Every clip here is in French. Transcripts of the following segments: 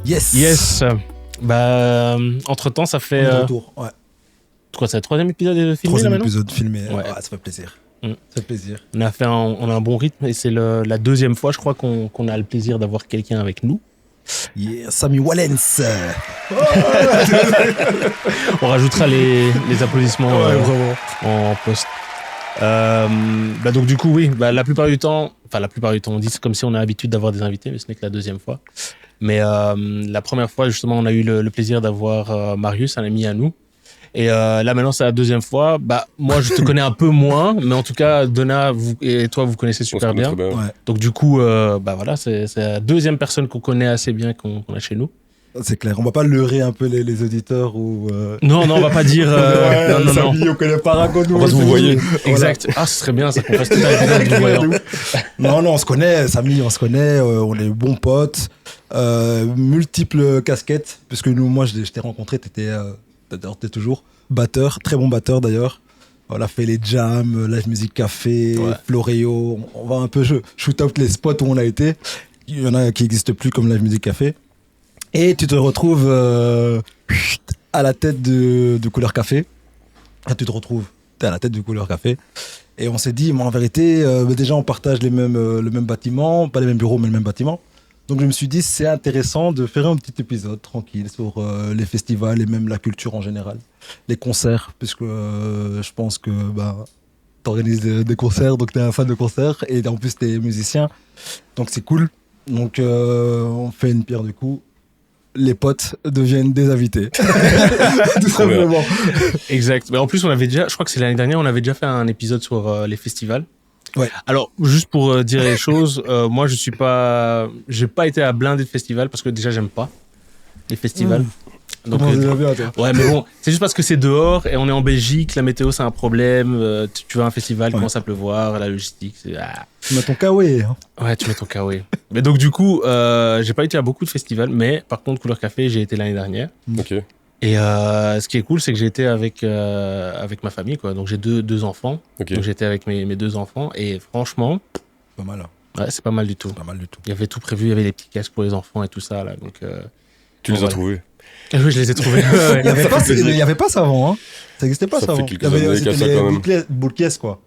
Yes. Entre-temps, ça fait... retour, ouais. Quoi, c'est le troisième épisode filmé là maintenant ? Troisième épisode filmé, Ouais. ça fait plaisir. Mm. Ça fait plaisir. On a un bon rythme et c'est la deuxième fois, je crois, qu'on a le plaisir d'avoir quelqu'un avec nous. Yeah, Samy Wallens. On rajoutera les applaudissements vraiment. en post. Donc du coup, oui, la plupart du temps, on dit c'est comme si on a l'habitude d'avoir des invités, mais ce n'est que la deuxième fois. Mais la première fois, justement, on a eu le plaisir d'avoir Marius, un ami à nous. Et là, maintenant, c'est la deuxième fois. Moi, je te connais un peu moins, mais en tout cas, Donna et toi, vous connaissez super bien. Très bien. Ouais. Donc du coup, voilà, c'est la deuxième personne qu'on connaît assez bien qu'on a chez nous. C'est clair, on va pas leurrer un peu les auditeurs ou... Non, on va pas dire... non. Samy, on connaît pas Ragonou. On va se vous voyez. Exact. Ah, ce serait bien, ça qu'on fasse tout un épisode de voyant. Non, on se connaît, Samy, on se connaît, on est bons potes, multiples casquettes, puisque moi, je t'ai rencontré, t'es toujours batteur, très bon batteur d'ailleurs. On a fait les jams, Live Music Café, Floréo, on va un peu shoot out les spots où on a été. Il y en a qui n'existent plus comme Live Music Café. Et tu te retrouves à la tête de Couleur Café. T'es à la tête de Couleur Café. Et on s'est dit, en vérité, déjà on partage le même bâtiment, pas les mêmes bureaux, mais le même bâtiment. Donc je me suis dit, c'est intéressant de faire un petit épisode tranquille sur les festivals et même la culture en général. Les concerts, puisque je pense que t'organises des concerts, donc t'es un fan de concerts, et en plus t'es musicien. Donc c'est cool. Donc on fait une pierre du coup. Les potes deviennent des invités. Tout simplement. Exact. Mais en plus, je crois que c'est l'année dernière, on avait déjà fait un épisode sur les festivals. Ouais. Alors, juste pour dire les choses, moi, j'ai pas été à blindé de festivals parce que déjà, j'aime pas les festivals. Donc, bien, toi. ouais, mais bon, c'est juste parce que c'est dehors et on est en Belgique, la météo, c'est un problème. Tu vas à un festival, il commence à pleuvoir, la logistique, c'est... Tu mets ton kawaii. Hein. Ouais, tu mets ton kawaii. Mais donc, du coup, j'ai pas été à beaucoup de festivals, mais par contre, Couleur Café, j'ai été l'année dernière. Ok. Et ce qui est cool, c'est que j'ai été avec ma famille, quoi. Donc j'ai deux enfants. Ok. Donc j'étais avec mes deux enfants et franchement, Pas mal. Hein. ouais, c'est pas mal du tout. Pas mal du tout. Il y avait tout prévu, il y avait les petits casques pour les enfants et tout ça là. Donc Tu les as voilà. trouvés. Ah oui, je les ai trouvés. Il y avait pas ça avant. Hein. Ça n'existait pas ça Ça fait avant. quelques Il y avait années qu'il y a c'était ça, les quand même. boules caisses quoi.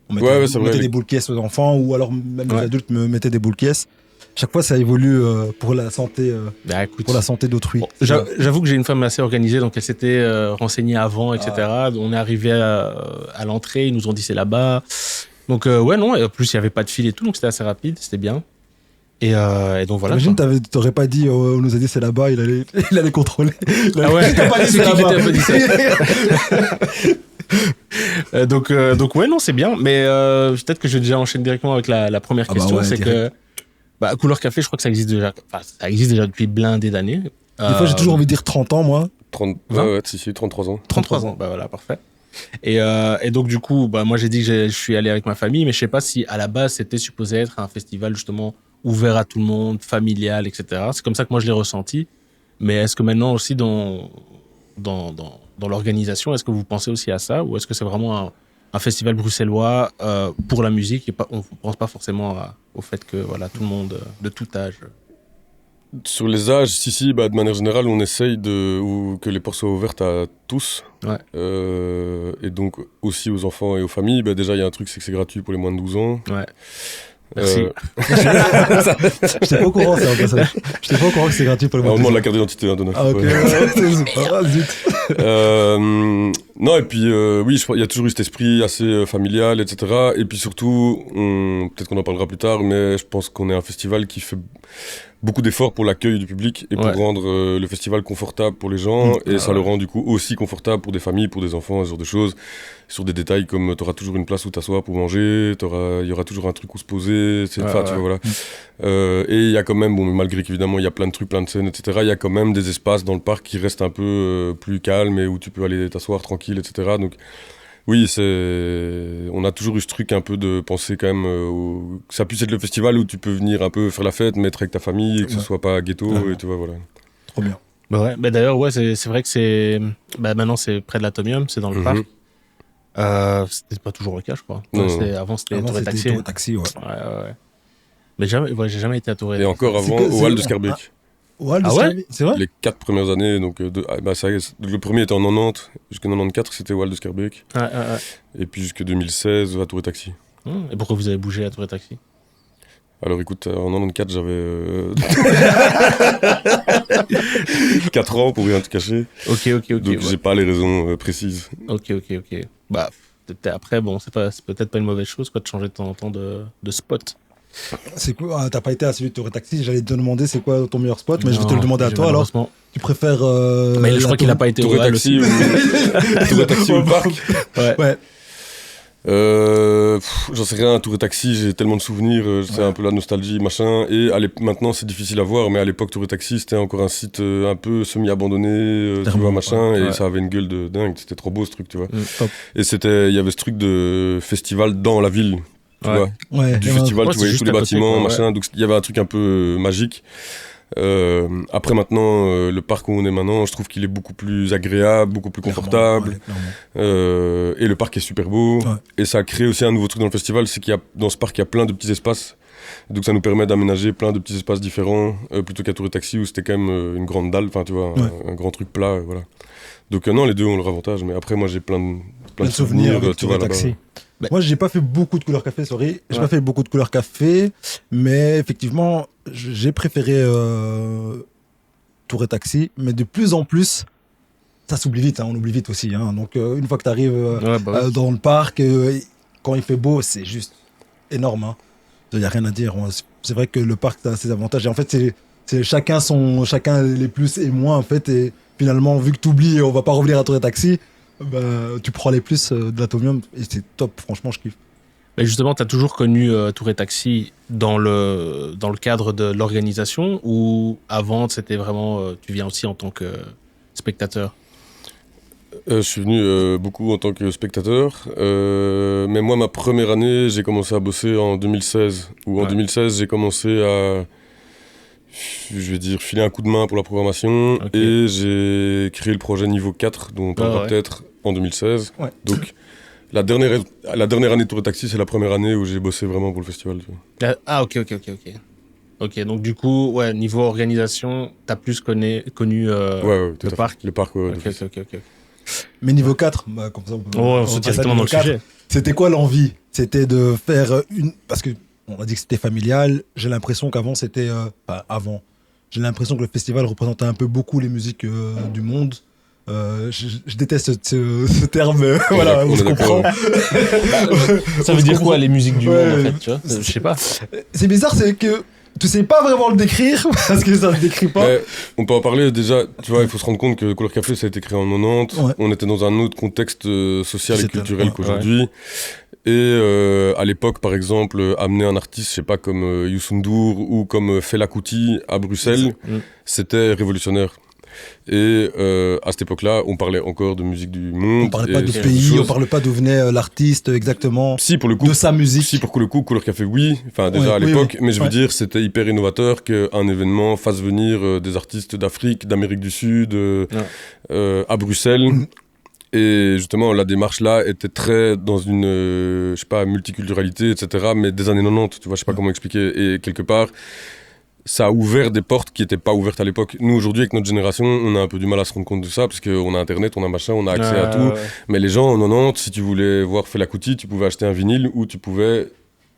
On Ouais, c'est on vrai, mettait les- des boules caisses aux enfants ou alors même les Ouais. adultes me mettaient des boules caisses. Chaque fois ça évolue pour la santé Bah écoute, d'autrui. bon, j'avoue que j'ai une femme assez organisée, donc elle s'était renseignée avant, etc. On est arrivé à l'entrée, ils nous ont dit c'est là-bas. Donc ouais, non, et en plus il n'y avait pas de fil et tout, donc c'était assez rapide, c'était bien. Et donc voilà. Imagine, quoi. t'aurais pas dit, on nous a dit c'est là-bas, il allait contrôler. Ah ouais, T'as pas dit c'est c'est qui qui là-bas. t'a pas dit ça donc ouais, non, c'est bien, mais peut-être que je vais déjà enchaîner directement avec la première Ah bah question, ouais, c'est direct. que Couleur Café, je crois que ça existe déjà, ça existe déjà depuis blindé d'années. Des fois j'ai toujours envie de dire 30 ans moi. 30... 20? Ouais, si, 33 ans. 33 ans, bah voilà, parfait. Et donc du coup, moi j'ai dit que je suis allé avec ma famille, mais je sais pas si à la base c'était supposé être un festival justement ouvert à tout le monde, familial, etc. C'est comme ça que moi je l'ai ressenti. Mais est-ce que maintenant aussi dans l'organisation, est-ce que vous pensez aussi à ça, ou est-ce que c'est vraiment un festival bruxellois pour la musique et on ne pense pas forcément au fait que voilà, tout le monde de tout âge. Sur les âges, si, de manière générale, on essaye que les portes soient ouvertes à tous. Ouais. Et donc aussi aux enfants et aux familles. Déjà, il y a un truc, c'est que c'est gratuit pour les moins de 12 ans. Ouais. Merci. J'étais pas au courant ça au passage. J'étais pas au courant que c'est gratuit pour le On moment. demande la carte d'identité, hein, Donna. Ah ok. Ah, zut. Non, et puis oui, je crois il y a toujours eu cet esprit assez familial, etc. Et puis surtout, peut-être qu'on en parlera plus tard, mais je pense qu'on est un festival qui fait beaucoup d'efforts pour l'accueil du public et pour rendre le festival confortable pour les gens. Et ça le rend du coup aussi confortable pour des familles, pour des enfants, ce genre de choses. Sur des détails comme tu auras toujours une place où t'asseoir pour manger, il y aura toujours un truc où se poser, tu vois, voilà. Et il y a quand même, malgré qu'évidemment il y a plein de trucs, plein de scènes, etc., il y a quand même des espaces dans le parc qui restent un peu plus calmes et où tu peux aller t'asseoir tranquille, etc. Donc oui, on a toujours eu ce truc un peu de penser quand même que ça puisse être le festival où tu peux venir un peu faire la fête, mais être avec ta famille et que ce soit pas ghetto, et tu vois, voilà. Trop bien. D'ailleurs, ouais, c'est vrai que c'est maintenant c'est près de l'Atomium, c'est dans le parc. C'était pas toujours le cas, je crois. Avant, c'était Tour et Taxi. Taxi, ouais. Ouais. Mais j'ai jamais été à Tour et Et encore avant, au Hall de Scarbeck. Ouais, Ah ouais c'est vrai? Les 4 premières années, donc le premier était en 90, jusqu'en 94 c'était Wild de Scarbeck, Ouais. et puis jusqu'en 2016 à Tour et Taxi. Et pourquoi vous avez bougé à Tour et Taxi? Alors écoute, en 94 j'avais 4 ans pour rien te cacher, Ok. donc j'ai pas les raisons précises. Ok. Bah, après, bon, c'est peut-être pas une mauvaise chose, quoi, de changer de temps en temps de spot. C'est quoi? Ah, t'as pas été à celui de Tour et Taxi, j'allais te demander c'est quoi ton meilleur spot, mais je vais te le Non, demander à j'ai toi alors. malheureusement- Tu préfères. Mais je crois qu'il a Tour- pas été Tour au et Hall Taxi aussi. Tour et Taxi ou le parc. Ouais. J'en sais rien, Tour et Taxi, j'ai tellement de souvenirs, c'est un peu la nostalgie, machin, et maintenant c'est difficile à voir, mais à l'époque Tour et Taxi c'était encore un site un peu semi-abandonné, tu vois, machin, et ça avait une gueule de dingue, c'était trop beau ce truc, tu vois. Top. Et il y avait ce truc de festival dans la ville, tu vois. Ouais. Du Ouais, festival, Ouais, tu c'est voyais juste tous les à côté, bâtiments, quoi, machin, donc il y avait un truc un peu magique. Après maintenant, le parc où on est maintenant, je trouve qu'il est beaucoup plus agréable, beaucoup plus confortable. Ouais, clairement. Et le parc est super beau. Ouais. Et ça a créé aussi un nouveau truc dans le festival, c'est dans ce parc, il y a plein de petits espaces. Donc ça nous permet d'aménager plein de petits espaces différents, plutôt qu'à Tour et Taxi où c'était quand même une grande dalle, enfin tu vois, un grand truc plat, voilà. Donc non, les deux ont leur avantage, mais après moi j'ai plein de souvenirs, avec tu Tour vois, et là-bas. Taxi. Bah. Moi, j'ai pas fait beaucoup de couleurs café, sorry. J'ai Ouais. pas fait beaucoup de couleurs café, mais effectivement, j'ai préféré Tour et Taxi, mais de plus en plus, ça s'oublie vite, hein, on oublie vite aussi. Hein. Donc, une fois que tu arrives Ouais, bah ouais. dans le parc, quand il fait beau, c'est juste énorme. Hein. Il n'y a rien à dire. C'est vrai que le parc a ses avantages. Et en fait, c'est chacun les plus et moins, en fait. Et finalement, vu que tu oublies, on va pas revenir à Tour et Taxi, bah, tu prends les plus de l'Atomium et c'est top. Franchement, je kiffe. Mais justement, tu as toujours connu Tour et Taxi dans le cadre de l'organisation ou avant, c'était vraiment, tu viens aussi en tant que spectateur? Je suis venu beaucoup en tant que spectateur, mais moi ma première année j'ai commencé à bosser en 2016, où en 2016 j'ai commencé à, je vais dire, filer un coup de main pour la programmation, Ok. et j'ai créé le projet Niveau 4 dont on parlera ouais. peut-être en 2016. Ouais. Donc la dernière année de Tour et Taxi, c'est la première année où j'ai bossé vraiment pour le festival. Tu vois. Ah, ok. Ok, donc du coup, ouais, niveau organisation, tu as plus connu Ouais, tout le à fait. parc. Le parc, ouais. Ok. Mais niveau 4, bah, comme ça, on peut. On saute directement dans le sujet. C'était quoi l'envie? C'était de faire une. Parce que on a dit que c'était familial. J'ai l'impression qu'avant, c'était. Avant. J'ai l'impression que le festival représentait un peu beaucoup les musiques du monde. Je déteste ce terme. Voilà, on se comprend. Ça veut dire quoi, les musiques du Ouais. monde, en fait, tu vois? Je sais pas. C'est bizarre, c'est que tu sais pas vraiment le décrire parce que ça se décrit pas. Mais on peut en parler déjà, tu vois, il faut se rendre compte que Couleur Café ça a été créé en 90, Ouais. on était dans un autre contexte social et C'était- culturel ouais. qu'aujourd'hui. Et à l'époque, par exemple, amener un artiste, je sais pas, comme Youssou N'Dour ou comme Fela Kuti à Bruxelles, Mm. c'était révolutionnaire. Et à cette époque-là, on parlait encore de musique du monde. On parlait et pas de ce genre pays, choses. on parlait pas d'où venait l'artiste exactement, Si, pour le coup, de sa musique. si, pour le coup, Couleur Café, oui. Enfin, déjà Ouais, à oui, l'époque. oui. Mais je veux Ouais. dire, c'était hyper innovateur qu'un événement fasse venir des artistes d'Afrique, d'Amérique du Sud, à Bruxelles. Mhm. Et justement, la démarche là était très dans une, je sais pas, multiculturalité, etc. Mais des années 90, tu vois, je sais pas comment expliquer. Et quelque part, ça a ouvert des portes qui n'étaient pas ouvertes à l'époque. Nous, aujourd'hui, avec notre génération, on a un peu du mal à se rendre compte de ça, parce qu'on a Internet, on a machin, on a accès à tout. Mais les gens, en 90, si tu voulais voir Fela Kuti, tu pouvais acheter un vinyle ou tu pouvais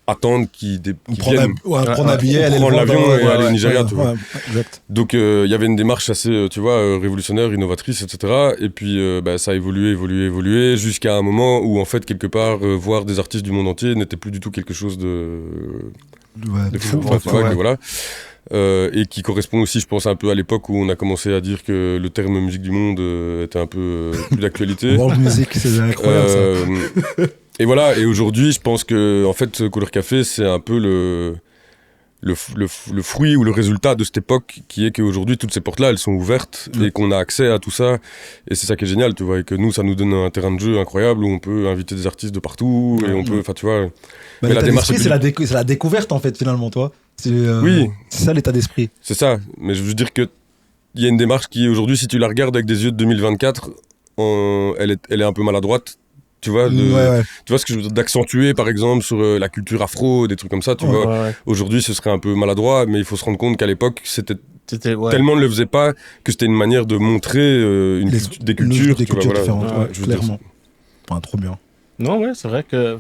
attendre qu'ils viennent. Prendre un billet, aller prendre le voir l'avion dans- et aller au Nigeria, tu vois. ouais, exact. Donc, il y avait une démarche assez, tu vois, révolutionnaire, innovatrice, etc. Et puis, ça a évolué, jusqu'à un moment où, en fait, quelque part, voir des artistes du monde entier n'était plus du tout quelque chose de fou, enfin, tu vois, que voilà. Et qui correspond aussi, je pense, un peu à l'époque où on a commencé à dire que le terme musique du monde était un peu plus d'actualité. World Music, c'est incroyable ça. Et voilà, et aujourd'hui, je pense que en fait, Couleur Café, c'est un peu le fruit ou le résultat de cette époque, qui est qu'aujourd'hui, toutes ces portes-là, elles sont ouvertes et qu'on a accès à tout ça. Et c'est ça qui est génial, tu vois, et que nous, ça nous donne un terrain de jeu incroyable où on peut inviter des artistes de partout et on peut, enfin, tu vois. Bah, mais la l'état démarche d'esprit, est c'est la découverte en fait, finalement, toi. Oui. C'est ça l'état d'esprit. C'est ça, mais je veux dire que il y a une démarche qui, aujourd'hui, si tu la regardes avec des yeux de 2024, elle est un peu maladroite. Tu vois, Ouais. tu vois ce que je veux dire, d'accentuer par exemple sur la culture afro, des trucs comme ça, tu vois. Ouais. Aujourd'hui, ce serait un peu maladroit, mais il faut se rendre compte qu'à l'époque, c'était tellement ne le faisaient pas que c'était une manière de montrer des cultures, des cultures différentes, clairement. Trop bien. Non, ouais, c'est vrai que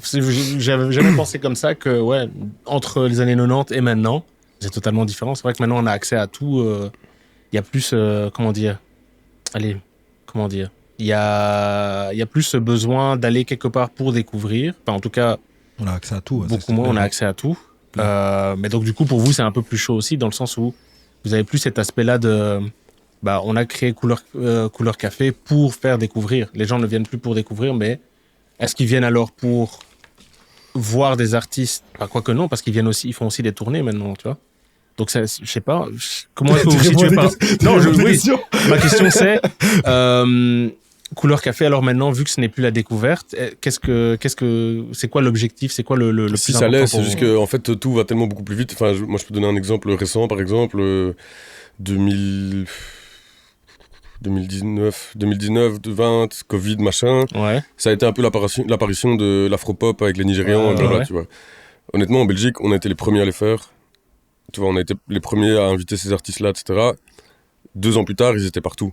j'avais jamais pensé comme ça que, ouais, entre les années 90 et maintenant, c'est totalement différent. C'est vrai que maintenant, on a accès à tout. Il y a plus, comment dire, il y a plus ce besoin d'aller quelque part pour découvrir. Enfin, en tout cas, on a accès à tout. Beaucoup moins, on a accès à tout. Mais donc, du coup, pour vous, c'est un peu plus chaud aussi, dans le sens où vous avez plus cet aspect-là de... on a créé Couleur Café pour faire découvrir. Les gens ne viennent plus pour découvrir, mais est-ce qu'ils viennent alors pour voir des artistes? Quoique non, parce qu'ils viennent aussi, ils font aussi des tournées maintenant, tu vois. Donc, je sais pas, comment est-ce que vous situez par... Non, oui, ma question c'est... Couleur Café, alors maintenant, vu que ce n'est plus la découverte, c'est quoi l'objectif? C'est quoi le plus important? Si ça l'est, c'est juste que en fait, tout va tellement beaucoup plus vite. Enfin, moi, je peux donner un exemple récent, par exemple, 2019, 2020, Covid, machin. Ouais. Ça a été un peu l'apparition de l'afropop avec les Nigérians, tu vois. Honnêtement, en Belgique, on a été les premiers à les faire. Tu vois, on a été les premiers à inviter ces artistes-là, etc. 2 ans plus tard, ils étaient partout.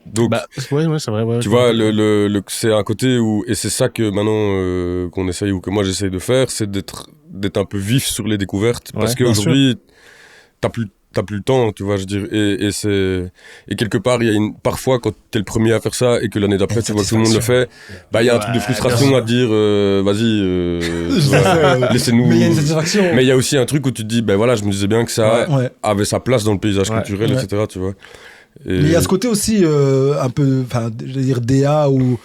Donc, c'est vrai. Ouais, tu vois, c'est un côté où, et c'est ça que maintenant qu'on essaye ou que moi j'essaye de faire, c'est d'être un peu vif sur les découvertes, parce qu'aujourd'hui, t'as plus le temps, tu vois, je veux dire, et quelque part, parfois quand t'es le premier à faire ça et que l'année d'après tu vois que tout le monde le fait, il y a un truc de frustration à dire, vas-y, laissez-nous. Mais il y a une satisfaction. Mais il y a aussi un truc où tu te dis, voilà, je me disais bien que ça avait sa place dans le paysage culturel, etc., tu vois. Mais il y a ce côté aussi un peu, je veux dire DA ou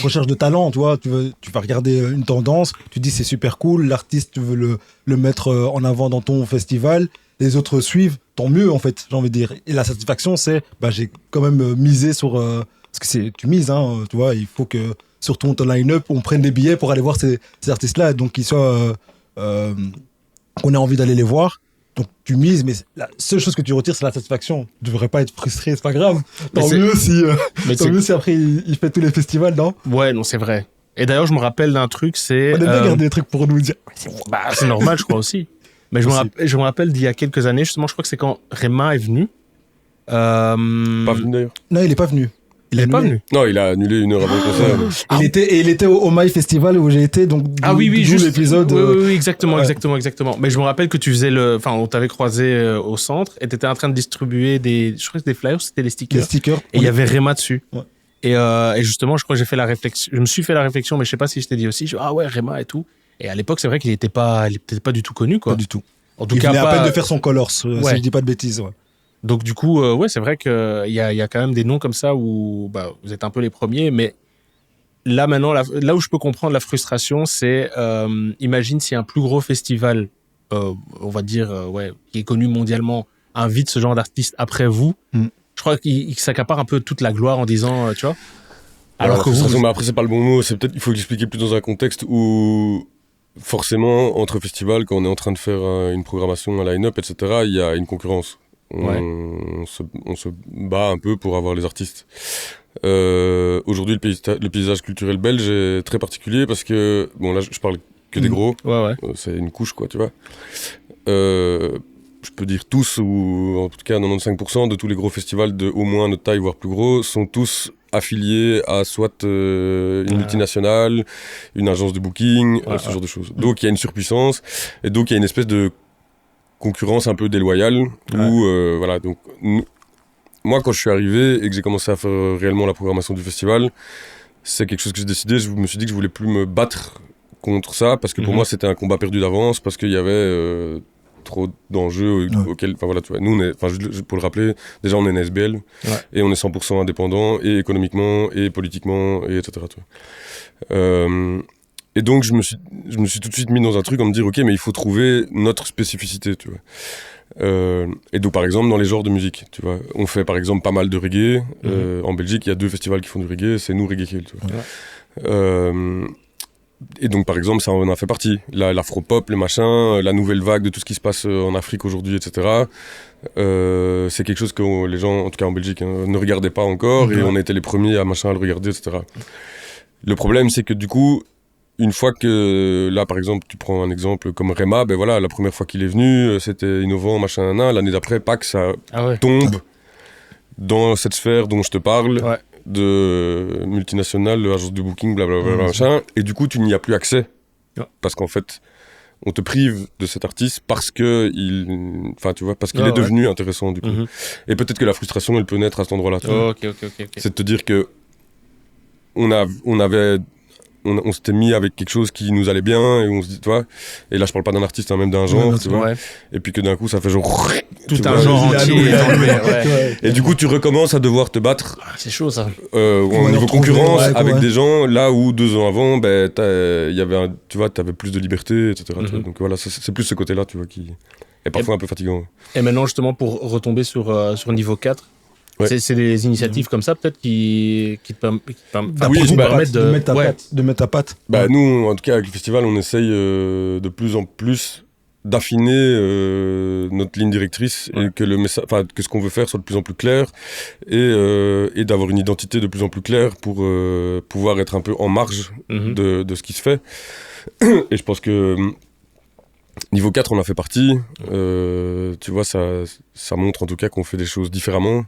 recherche de talent, tu vois, tu vas regarder une tendance, tu dis c'est super cool, l'artiste tu veux le mettre en avant dans ton festival, les autres suivent, tant mieux en fait, j'ai envie de dire. Et la satisfaction c'est, j'ai quand même misé sur, parce que tu mises, hein, tu vois, il faut que sur ton line-up on prenne des billets pour aller voir ces artistes-là, donc qu'ils soient, qu'on ait envie d'aller les voir. Donc tu mises, mais la seule chose que tu retires, c'est la satisfaction. Tu devrais pas être frustré, c'est pas grave. Tant mieux si après il fait tous les festivals, non? Ouais, non, c'est vrai. Et d'ailleurs, je me rappelle d'un truc, c'est... On aime bien garder des trucs pour nous dire. C'est normal, je crois aussi. Mais je me rappelle d'il y a quelques années, justement, je crois que c'est quand Rema est venu. Pas venu d'ailleurs. Non, il est pas venu. Il est pas venu. Non, il a annulé 1 heure avant le concert. Il était au My Festival où j'ai été, donc juste l'épisode. Oui, exactement. Mais je me rappelle que tu faisais on t'avait croisé au centre et t'étais en train de distribuer je crois que des flyers, c'était des stickers. Des stickers. Et il y avait Rema dessus. Ouais. Et justement, je crois que je me suis fait la réflexion, mais je sais pas si je t'ai dit aussi, Rema et tout. Et à l'époque, c'est vrai qu'il était pas du tout connu, quoi. Pas du tout. En tout il cas, venait à peine de faire son Colors, si je dis pas de bêtises, ouais. Donc du coup, c'est vrai qu'il y a quand même des noms comme ça où vous êtes un peu les premiers, mais là maintenant, là où je peux comprendre la frustration, c'est imagine si un plus gros festival, on va dire, qui est connu mondialement, invite ce genre d'artiste après vous. Je crois qu'il s'accapare un peu toute la gloire en disant, tu vois. Alors que mais après c'est pas le bon mot, c'est peut-être il faut l'expliquer plus dans un contexte où forcément entre festivals, quand on est en train de faire une programmation, un line-up, etc., il y a une concurrence. On se bat un peu pour avoir les artistes. Aujourd'hui, le paysage culturel belge est très particulier parce que, là, je parle que des gros. C'est une couche, quoi, tu vois. Je peux dire tous, ou en tout cas 95% de tous les gros festivals de au moins notre taille, voire plus gros, sont tous affiliés à soit une multinationale, une agence de booking, ce genre de choses. Donc il y a une surpuissance, et donc il y a une espèce de concurrence un peu déloyale, où donc moi quand je suis arrivé et que j'ai commencé à faire réellement la programmation du festival, c'est quelque chose que j'ai décidé, je me suis dit que je voulais plus me battre contre ça, parce que pour moi c'était un combat perdu d'avance, parce qu'il y avait trop d'enjeux auxquels, tu vois, nous pour le rappeler, déjà on est une SBL et on est 100% indépendant, et économiquement et politiquement, et etc. Tu vois. Et donc je me suis tout de suite mis dans un truc en me dire ok, mais il faut trouver notre spécificité, tu vois. Et donc par exemple dans les genres de musique, tu vois, on fait par exemple pas mal de reggae. En Belgique il y a 2 festivals qui font du reggae, c'est nous, Reggae Kill, tu vois. Et donc par exemple ça en a fait partie, l'afropop, les machins, la nouvelle vague de tout ce qui se passe en Afrique aujourd'hui, etc. C'est quelque chose que les gens, en tout cas en Belgique, ne regardaient pas encore, et on était les premiers à le regarder, etc. Le problème c'est que du coup une fois que, là par exemple, tu prends un exemple comme Rema, ben voilà, la première fois qu'il est venu, c'était innovant, machin, l'année d'après, Pâques, ça tombe dans cette sphère dont je te parle, de multinationales, agence de booking, blablabla, machin, et du coup, tu n'y as plus accès. Parce qu'en fait, on te prive de cet artiste parce que parce qu'il est devenu intéressant, du coup. Et peut-être que la frustration, elle peut naître à cet endroit-là. C'est de te dire que on s'était mis avec quelque chose qui nous allait bien et on se dit, tu vois, et là je parle pas d'un artiste, hein, même d'un genre, tu vois, et puis que d'un coup ça fait genre tout un genre entier est enlevé, et du coup tu recommences à devoir te battre. C'est chaud ça. Au niveau concurrence avec des gens là où 2 ans avant, ben il y avait tu vois, t'avais plus de liberté, etc. Tu vois, donc voilà, c'est plus ce côté-là, tu vois, qui est parfois un peu fatigant. Et maintenant justement pour retomber sur niveau 4. C'est des initiatives comme ça peut-être qui te permettent de mettre ta patte. Bah, nous, en tout cas, avec le festival, on essaye de plus en plus d'affiner notre ligne directrice et que le message, que ce qu'on veut faire soit de plus en plus clair et d'avoir une identité de plus en plus claire pour pouvoir être un peu en marge de ce qui se fait. Et je pense que niveau 4, on en fait partie. Tu vois, ça montre en tout cas qu'on fait des choses différemment.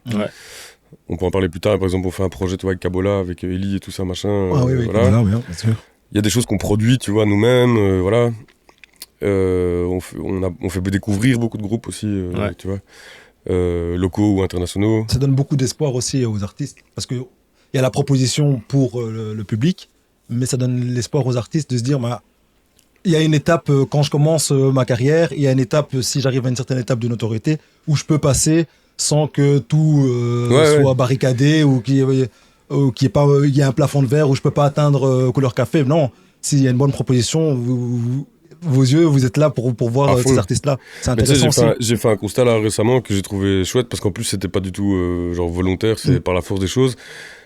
On peut en parler plus tard. Par exemple, on fait un projet, tu vois, avec Kabola, avec Eli et tout ça, machin. Voilà, bien sûr. Il y a des choses qu'on produit, tu vois, nous-mêmes. Voilà. On fait découvrir beaucoup de groupes aussi, tu vois, locaux ou internationaux. Ça donne beaucoup d'espoir aussi aux artistes. Parce qu'il y a la proposition pour le public, mais ça donne l'espoir aux artistes de se dire... il y a une étape quand je commence ma carrière, il y a une étape si j'arrive à une certaine étape de notoriété où je peux passer sans que tout soit barricadé ou qu'il y ait un plafond de verre où je peux pas atteindre couleur café. Non, s'il y a une bonne proposition, vos yeux, vous êtes là pour voir ces artistes-là. C'est intéressant aussi. J'ai fait un constat là récemment que j'ai trouvé chouette parce qu'en plus c'était pas du tout genre volontaire, c'est par la force des choses.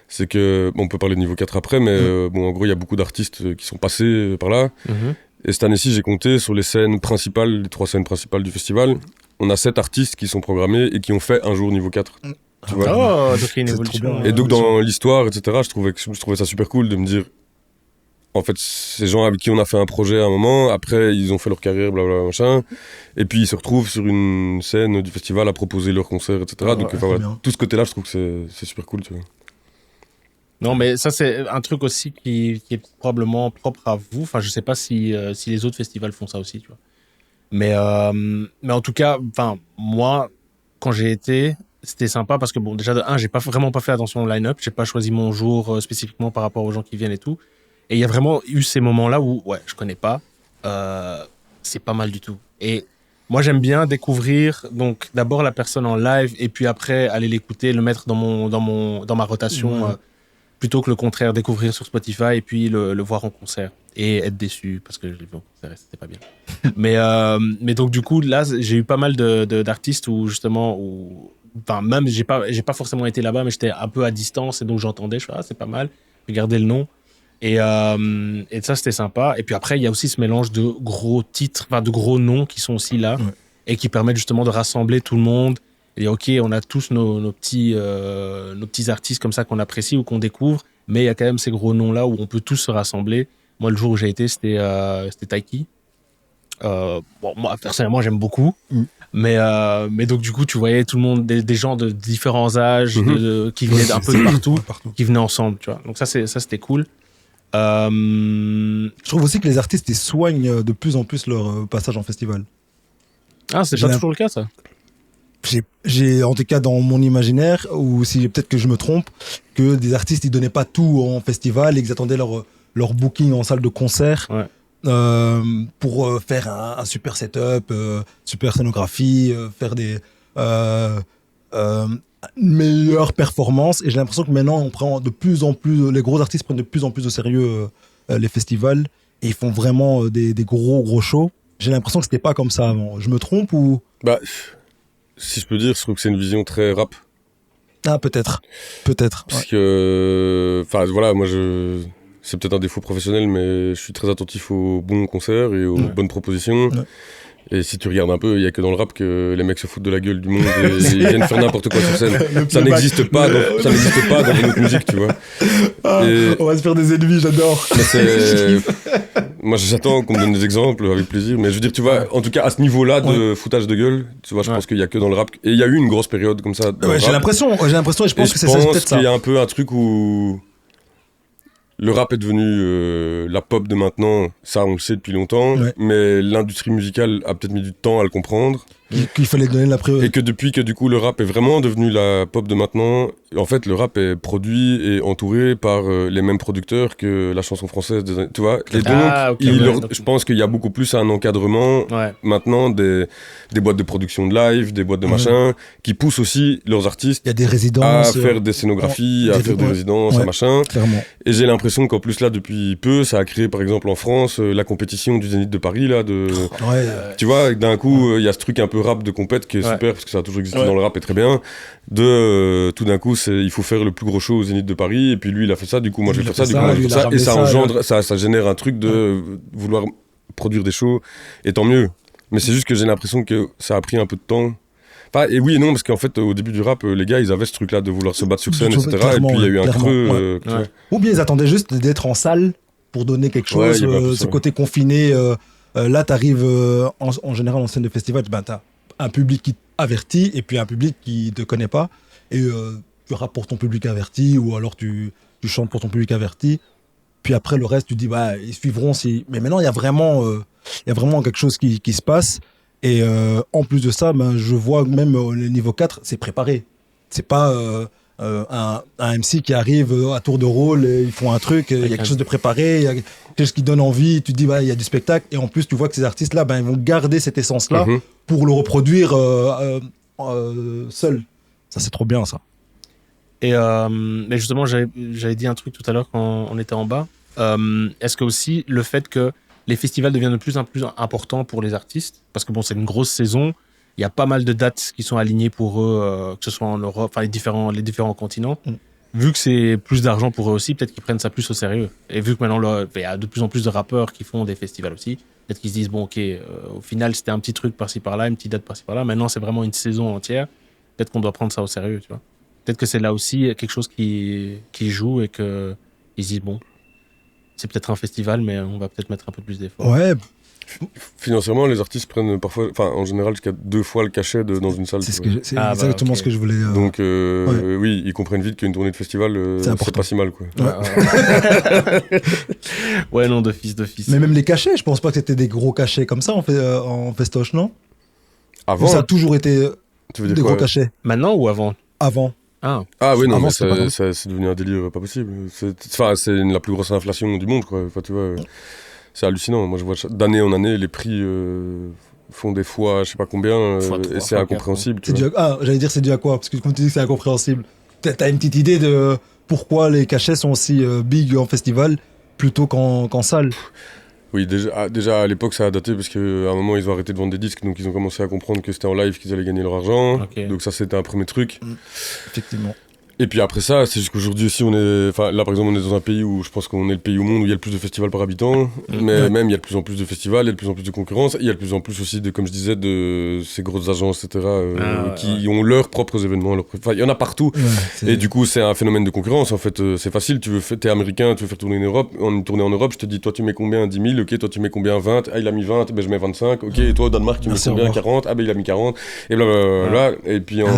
C'est que, on peut parler de niveau 4 après, mais en gros il y a beaucoup d'artistes qui sont passés par là. Et cette année-ci, j'ai compté sur les scènes principales, les 3 scènes principales du festival. On a 7 artistes qui sont programmés et qui ont fait un jour niveau 4. Tu vois, donc il y a une évolution. Et donc, dans l'histoire, etc., je trouvais ça super cool de me dire, en fait, ces gens avec qui on a fait un projet à un moment, après, ils ont fait leur carrière, blablabla, machin. Et puis, ils se retrouvent sur une scène du festival à proposer leurs concerts, etc. Donc, voilà, tout ce côté-là, je trouve que c'est super cool, tu vois. Non, mais ça, c'est un truc aussi qui est probablement propre à vous. Enfin, je sais pas si les autres festivals font ça aussi, tu vois. Mais en tout cas, moi, quand j'ai été, c'était sympa parce que, bon, déjà, de 1, j'ai vraiment pas fait attention au line-up. J'ai pas choisi mon jour spécifiquement par rapport aux gens qui viennent et tout. Et il y a vraiment eu ces moments-là où, je connais pas. C'est pas mal du tout. Et moi, j'aime bien découvrir, donc, d'abord la personne en live et puis après, aller l'écouter, le mettre dans ma rotation. Plutôt que le contraire, découvrir sur Spotify et puis le voir en concert et être déçu parce que je l'ai vu en concert et c'était pas bien. mais donc du coup là j'ai eu pas mal d'artistes où justement même j'ai pas forcément été là-bas mais j'étais un peu à distance et donc j'entendais, je fais c'est pas mal, regardez le nom et ça c'était sympa. Et puis après il y a aussi ce mélange de gros titres, de gros noms qui sont aussi là et qui permettent justement de rassembler tout le monde. Et ok, on a tous nos petits artistes comme ça qu'on apprécie ou qu'on découvre, mais il y a quand même ces gros noms-là où on peut tous se rassembler. Moi, le jour où j'ai été, c'était Taiki. Moi, personnellement, j'aime beaucoup. Mais donc, du coup, tu voyais tout le monde, des gens de différents âges, qui venaient un peu de partout, qui venaient ensemble, tu vois. Donc ça, c'était cool. Je trouve aussi que les artistes, ils soignent de plus en plus leur passage en festival. Ah, c'est pas toujours le cas, ça? J'ai en tout cas dans mon imaginaire, ou si peut-être que je me trompe, que des artistes ils donnaient pas tout en festival et qu'ils attendaient leur booking en salle de concert pour faire un super setup, super scénographie, faire des meilleures performances. Et j'ai l'impression que maintenant on prend de plus en plus, les gros artistes prennent de plus en plus au sérieux les festivals et ils font vraiment des gros shows. J'ai l'impression que c'était pas comme ça avant. Je me trompe ou si je peux dire, je trouve que c'est une vision très rap. Ah, peut-être. Parce que, voilà, moi, c'est peut-être un défaut professionnel, mais je suis très attentif aux bons concerts et aux bonnes propositions. Et si tu regardes un peu, il y a que dans le rap que les mecs se foutent de la gueule du monde et ils viennent faire n'importe quoi sur scène. Ça n'existe pas dans une autre musique, tu vois. On va se faire des ennemis, j'adore. Moi, j'attends qu'on me donne des exemples avec plaisir. Mais je veux dire, tu vois, en tout cas, à ce niveau-là de foutage de gueule, tu vois, je pense qu'il y a que dans le rap. Et il y a eu une grosse période comme ça. J'ai l'impression, et je pense que c'est peut-être ça. Je pense qu'il y a un peu un truc où le rap est devenu la pop de maintenant, ça on le sait depuis longtemps, mais l'industrie musicale a peut-être mis du temps à le comprendre. Qu'il fallait donner la priorité. Et que depuis que du coup le rap est vraiment devenu la pop de maintenant, en fait le rap est produit et entouré par les mêmes producteurs que la chanson française des années, tu vois. Et donc, je pense qu'il y a beaucoup plus un encadrement maintenant des boîtes de production de live, des boîtes de machin, qui poussent aussi leurs artistes il y a des résidences, à faire des scénographies, à faire des résidences, à machin. Clairement. Et j'ai l'impression qu'en plus là depuis peu, ça a créé par exemple en France la compétition du Zénith de Paris là, tu vois, d'un coup il y a ce truc un peu rap de compète qui est super parce que ça a toujours existé dans le rap et très bien tout d'un coup il faut faire le plus gros show au Zénith de Paris et puis lui il a fait ça, du coup moi je vais faire ça, du coup moi je vais faire ça, et ça engendre ça génère un truc de vouloir produire des shows, et tant mieux, mais c'est juste que j'ai l'impression que ça a pris un peu de temps. Et oui et non, parce qu'en fait au début du rap les gars ils avaient ce truc là de vouloir se battre sur scène, etc. Et puis il y a eu un creux ou bien ils attendaient juste d'être en salle pour donner quelque chose, ce côté confiné. Là t'arrives en général en scène de festival, t'as un public qui avertit et puis un public qui te connaît pas, et tu rappes pour ton public averti, ou alors tu chantes pour ton public averti, puis après le reste tu dis ils suivront mais maintenant il y a vraiment quelque chose qui se passe, et en plus de ça je vois même le niveau 4 c'est préparé, c'est pas un MC qui arrive à tour de rôle et ils font un truc, il y a quelque chose de préparé, il y a quelque chose qui donne envie, tu te dis il y a du spectacle, et en plus tu vois que ces artistes là ils vont garder cette essence là pour le reproduire seul. Ça c'est trop bien ça. Et mais justement j'avais dit un truc tout à l'heure quand on était en bas, est-ce que aussi le fait que les festivals deviennent de plus en plus importants pour les artistes, parce que bon c'est une grosse saison, il y a pas mal de dates qui sont alignées pour eux, que ce soit en Europe, enfin les différents continents. Vu que c'est plus d'argent pour eux aussi, peut-être qu'ils prennent ça plus au sérieux. Et vu que maintenant, il y a de plus en plus de rappeurs qui font des festivals aussi, peut-être qu'ils se disent, bon, ok, au final, c'était un petit truc par-ci par-là, une petite date par-ci par-là. Maintenant, c'est vraiment une saison entière. Peut-être qu'on doit prendre ça au sérieux, tu vois. Peut-être que c'est là aussi quelque chose qui joue et qu'ils se disent, bon, c'est peut-être un festival, mais on va peut-être mettre un peu plus d'efforts. Ouais. Financièrement, les artistes prennent parfois, en général, jusqu'à 2 fois le cachet dans une salle. C'est exactement ce que je voulais. Donc, oui, ils comprennent vite qu'une tournée de festival, c'est pas si mal, quoi. Ouais, non, d'office. Mais même les cachets, je pense pas que c'était des gros cachets comme ça en festoche, non? Avant. Ça a toujours été des gros cachets. Maintenant ou avant? Avant. Ah oui, non, mais c'est devenu un délire pas possible. C'est la plus grosse inflation du monde, quoi. Enfin, tu vois. C'est hallucinant. Moi, je vois d'année en année, les prix font des fois, je sais pas combien, et c'est incompréhensible. J'allais dire, c'est dû à quoi? Parce que comme tu dis que c'est incompréhensible. T'as une petite idée de pourquoi les cachets sont aussi big en festival plutôt qu'en salle? Oui, déjà à l'époque, ça a daté parce qu'à un moment, ils ont arrêté de vendre des disques, donc ils ont commencé à comprendre que c'était en live qu'ils allaient gagner leur argent. Donc ça, c'était un premier truc. Effectivement. Et puis après ça, c'est juste qu'aujourd'hui aussi, là par exemple, on est dans un pays où je pense qu'on est le pays au monde où il y a le plus de festivals par habitant, mais même il y a de plus en plus de festivals, il y a de plus en plus de concurrence, il y a de plus en plus aussi comme je disais, de ces grosses agences, etc., qui ont leurs propres événements, il y en a partout, et du coup c'est un phénomène de concurrence, en fait, c'est facile, t'es américain, tu veux faire tourner une tournée en Europe, je te dis, toi tu mets combien, 10 000, ok, toi tu mets combien, 20, il a mis 20, ben je mets 25, ok, et toi au Danemark tu mets combien, 40, il a mis 40, et blablabla, et puis en 2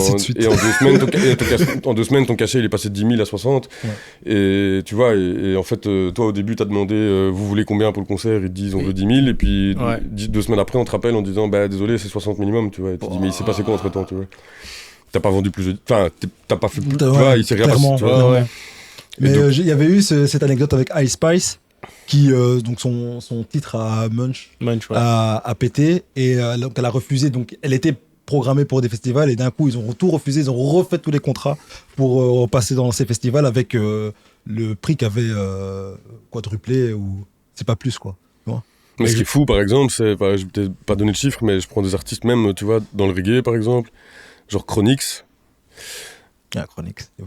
semaines, ton cachet il est passé de 10 000 à 60, et tu vois, et en fait, toi au début t'as demandé vous voulez combien pour le concert, ils te disent on veut 10 000, et puis 2 semaines après on te rappelle en disant désolé c'est 60 minimum, tu vois, et tu dis mais il s'est passé quoi entre temps, tu vois, t'as pas vendu plus de... Enfin, t'as pas fait... tu vois, il s'est rien passé, tu vois. Mais il y avait eu cette anecdote avec Ice Spice, qui, donc son titre à Munch a pété, et donc elle a refusé, donc elle était programmée pour des festivals, et d'un coup ils ont tout refusé, ils ont refait tous les contrats pour passer dans ces festivals avec le prix qui avait quadruplé, ou c'est pas plus, quoi. Mais ce qui est fou, par exemple, c'est, je vais peut-être pas donner de chiffres, mais je prends des artistes même, tu vois, dans le reggae par exemple, genre Chronix.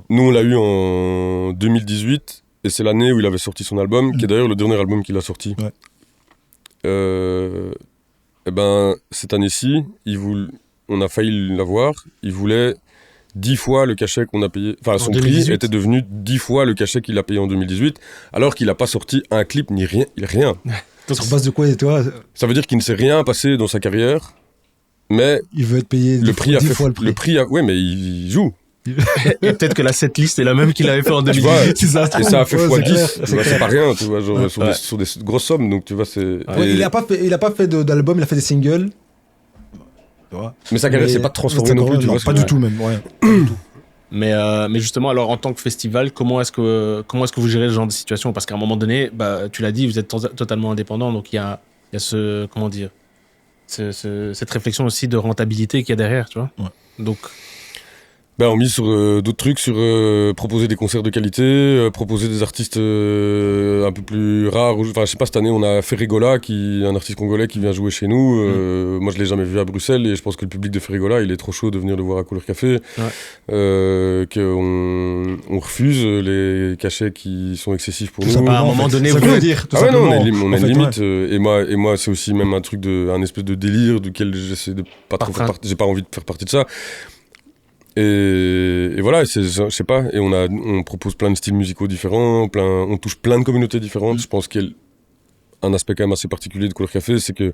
Nous on l'a eu en 2018, et c'est l'année où il avait sorti son album, qui est d'ailleurs le dernier album qu'il a sorti. Eh ben, cette année-ci, on a failli l'avoir. Il voulait 10 fois le cachet qu'on a payé. Enfin, son prix était devenu 10 fois le cachet qu'il a payé en 2018, alors qu'il n'a pas sorti un clip ni rien. Donc, sur base de quoi, toi? Ça veut dire qu'il ne s'est rien passé dans sa carrière, mais il veut être payé 10 fois le prix. Ouais, mais il joue. Et peut-être que la setlist est la même qu'il avait fait en 2018. Et ça a fait x10. C'est pas rien, tu vois, genre, sur des grosses sommes. Donc, tu vois, c'est. Ouais, il a pas fait d'album, il a fait des singles. Mais sa carrière s'est pas transformée non plus, tu vois. Pas du tout, même. Ouais. Mais justement, alors en tant que festival, comment est-ce que vous gérez ce genre de situation? Parce qu'à un moment donné, tu l'as dit, vous êtes totalement indépendant, donc il y a ce, comment dire, cette réflexion aussi de rentabilité qu'il y a derrière, tu vois. Ouais. Donc, on mise sur d'autres trucs, sur proposer des concerts de qualité, proposer des artistes un peu plus rares. Enfin, je sais pas, cette année, on a Ferregola, un artiste congolais qui vient jouer chez nous. Moi, je l'ai jamais vu à Bruxelles et je pense que le public de Ferregola, il est trop chaud de venir le voir à Couleur Café. Ouais. Qu'on refuse les cachets qui sont excessifs pour nous. À un moment donné, vous voulez dire. Ah ouais, non, on a une limite. Ouais. Et moi, c'est aussi même un espèce de délire duquel j'essaie de pas trop faire partie. J'ai pas envie de faire partie de ça. Et voilà, je sais pas, et on propose plein de styles musicaux différents, on touche plein de communautés différentes. Je pense qu'il y a un aspect quand même assez particulier de Couleur Café, c'est que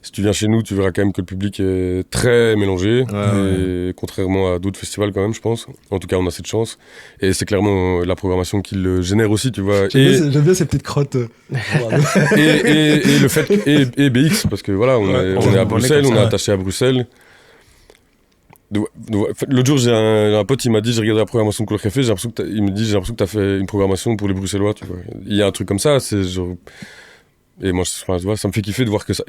si tu viens chez nous, tu verras quand même que le public est très mélangé, et contrairement à d'autres festivals quand même, je pense. En tout cas, on a cette chance. Et c'est clairement la programmation qui le génère aussi, tu vois. J'aime bien ces petites crottes. Et le fait et BX, parce que voilà, on est à Bruxelles, on est attaché à Bruxelles. L'autre jour, j'ai un pote, il m'a dit, j'ai regardé la programmation de Couleur Café, il me dit, j'ai l'impression que t'as fait une programmation pour les Bruxellois, tu vois. Il y a un truc comme ça, c'est genre. Et moi, tu vois, ça me fait kiffer de voir que ça.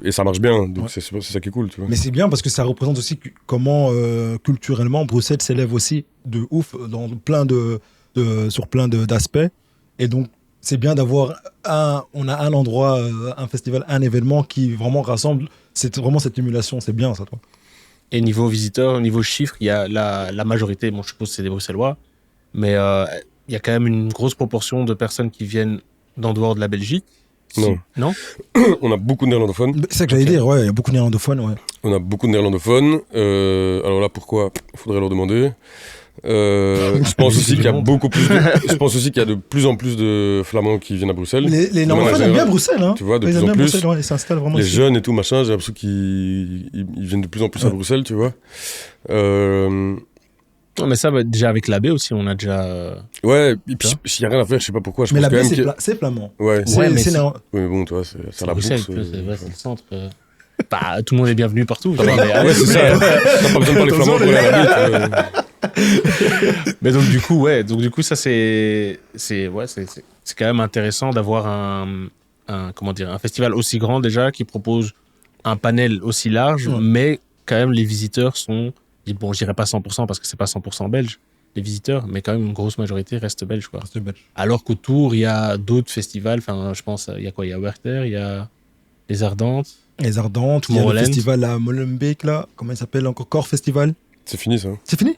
Et ça marche bien, donc c'est ça qui est cool, tu vois. Mais c'est bien parce que ça représente aussi comment, culturellement, Bruxelles s'élève aussi de ouf dans sur plein d'aspects. Et donc, c'est bien d'avoir on a un endroit, un festival, un événement qui vraiment rassemble. C'est vraiment cette émulation, c'est bien ça, toi. Et niveau visiteurs, niveau chiffres, il y a la majorité, je suppose que c'est des Bruxellois, mais il y a quand même une grosse proportion de personnes qui viennent d'en dehors de la Belgique. Non. On a beaucoup de néerlandophones. C'est ça que j'allais dire, ouais, il y a beaucoup de néerlandophones, ouais. On a beaucoup de néerlandophones. Alors là, pourquoi ? Il faudrait leur demander. Je pense aussi qu'il y a je pense aussi qu'il y a de plus en plus de Flamands qui viennent à Bruxelles. Les néerlandophones aiment bien Bruxelles, hein. Tu vois, de plus en plus. Ils s'installent vraiment. Les jeunes et tout machin, j'ai l'impression qu'ils viennent de plus en plus à Bruxelles, tu vois. Non, mais ça, déjà avec l'AB aussi, on a déjà. Ouais, et puis s'il y a rien à faire, je sais pas pourquoi. Mais l'AB, c'est flamand. Ouais, mais bon, toi, c'est la Bruxelles, bourse. c'est le centre. Tout le monde est bienvenu partout. Ouais, c'est ça. T'as pas besoin de parler flamand pour aller à la bite. Mais donc du coup, ça c'est quand même intéressant d'avoir un festival aussi grand déjà qui propose un panel aussi large, mais quand même les visiteurs sont, bon, je dirais pas 100% parce que c'est pas 100% belge, les visiteurs, mais quand même une grosse majorité reste belge, quoi. Alors qu'autour il y a d'autres festivals, enfin je pense il y a quoi, il y a Werther, il y a les Ardentes, il y a le festival à Molenbeek là, comment il s'appelle encore, Core Festival. C'est fini ça. C'est fini.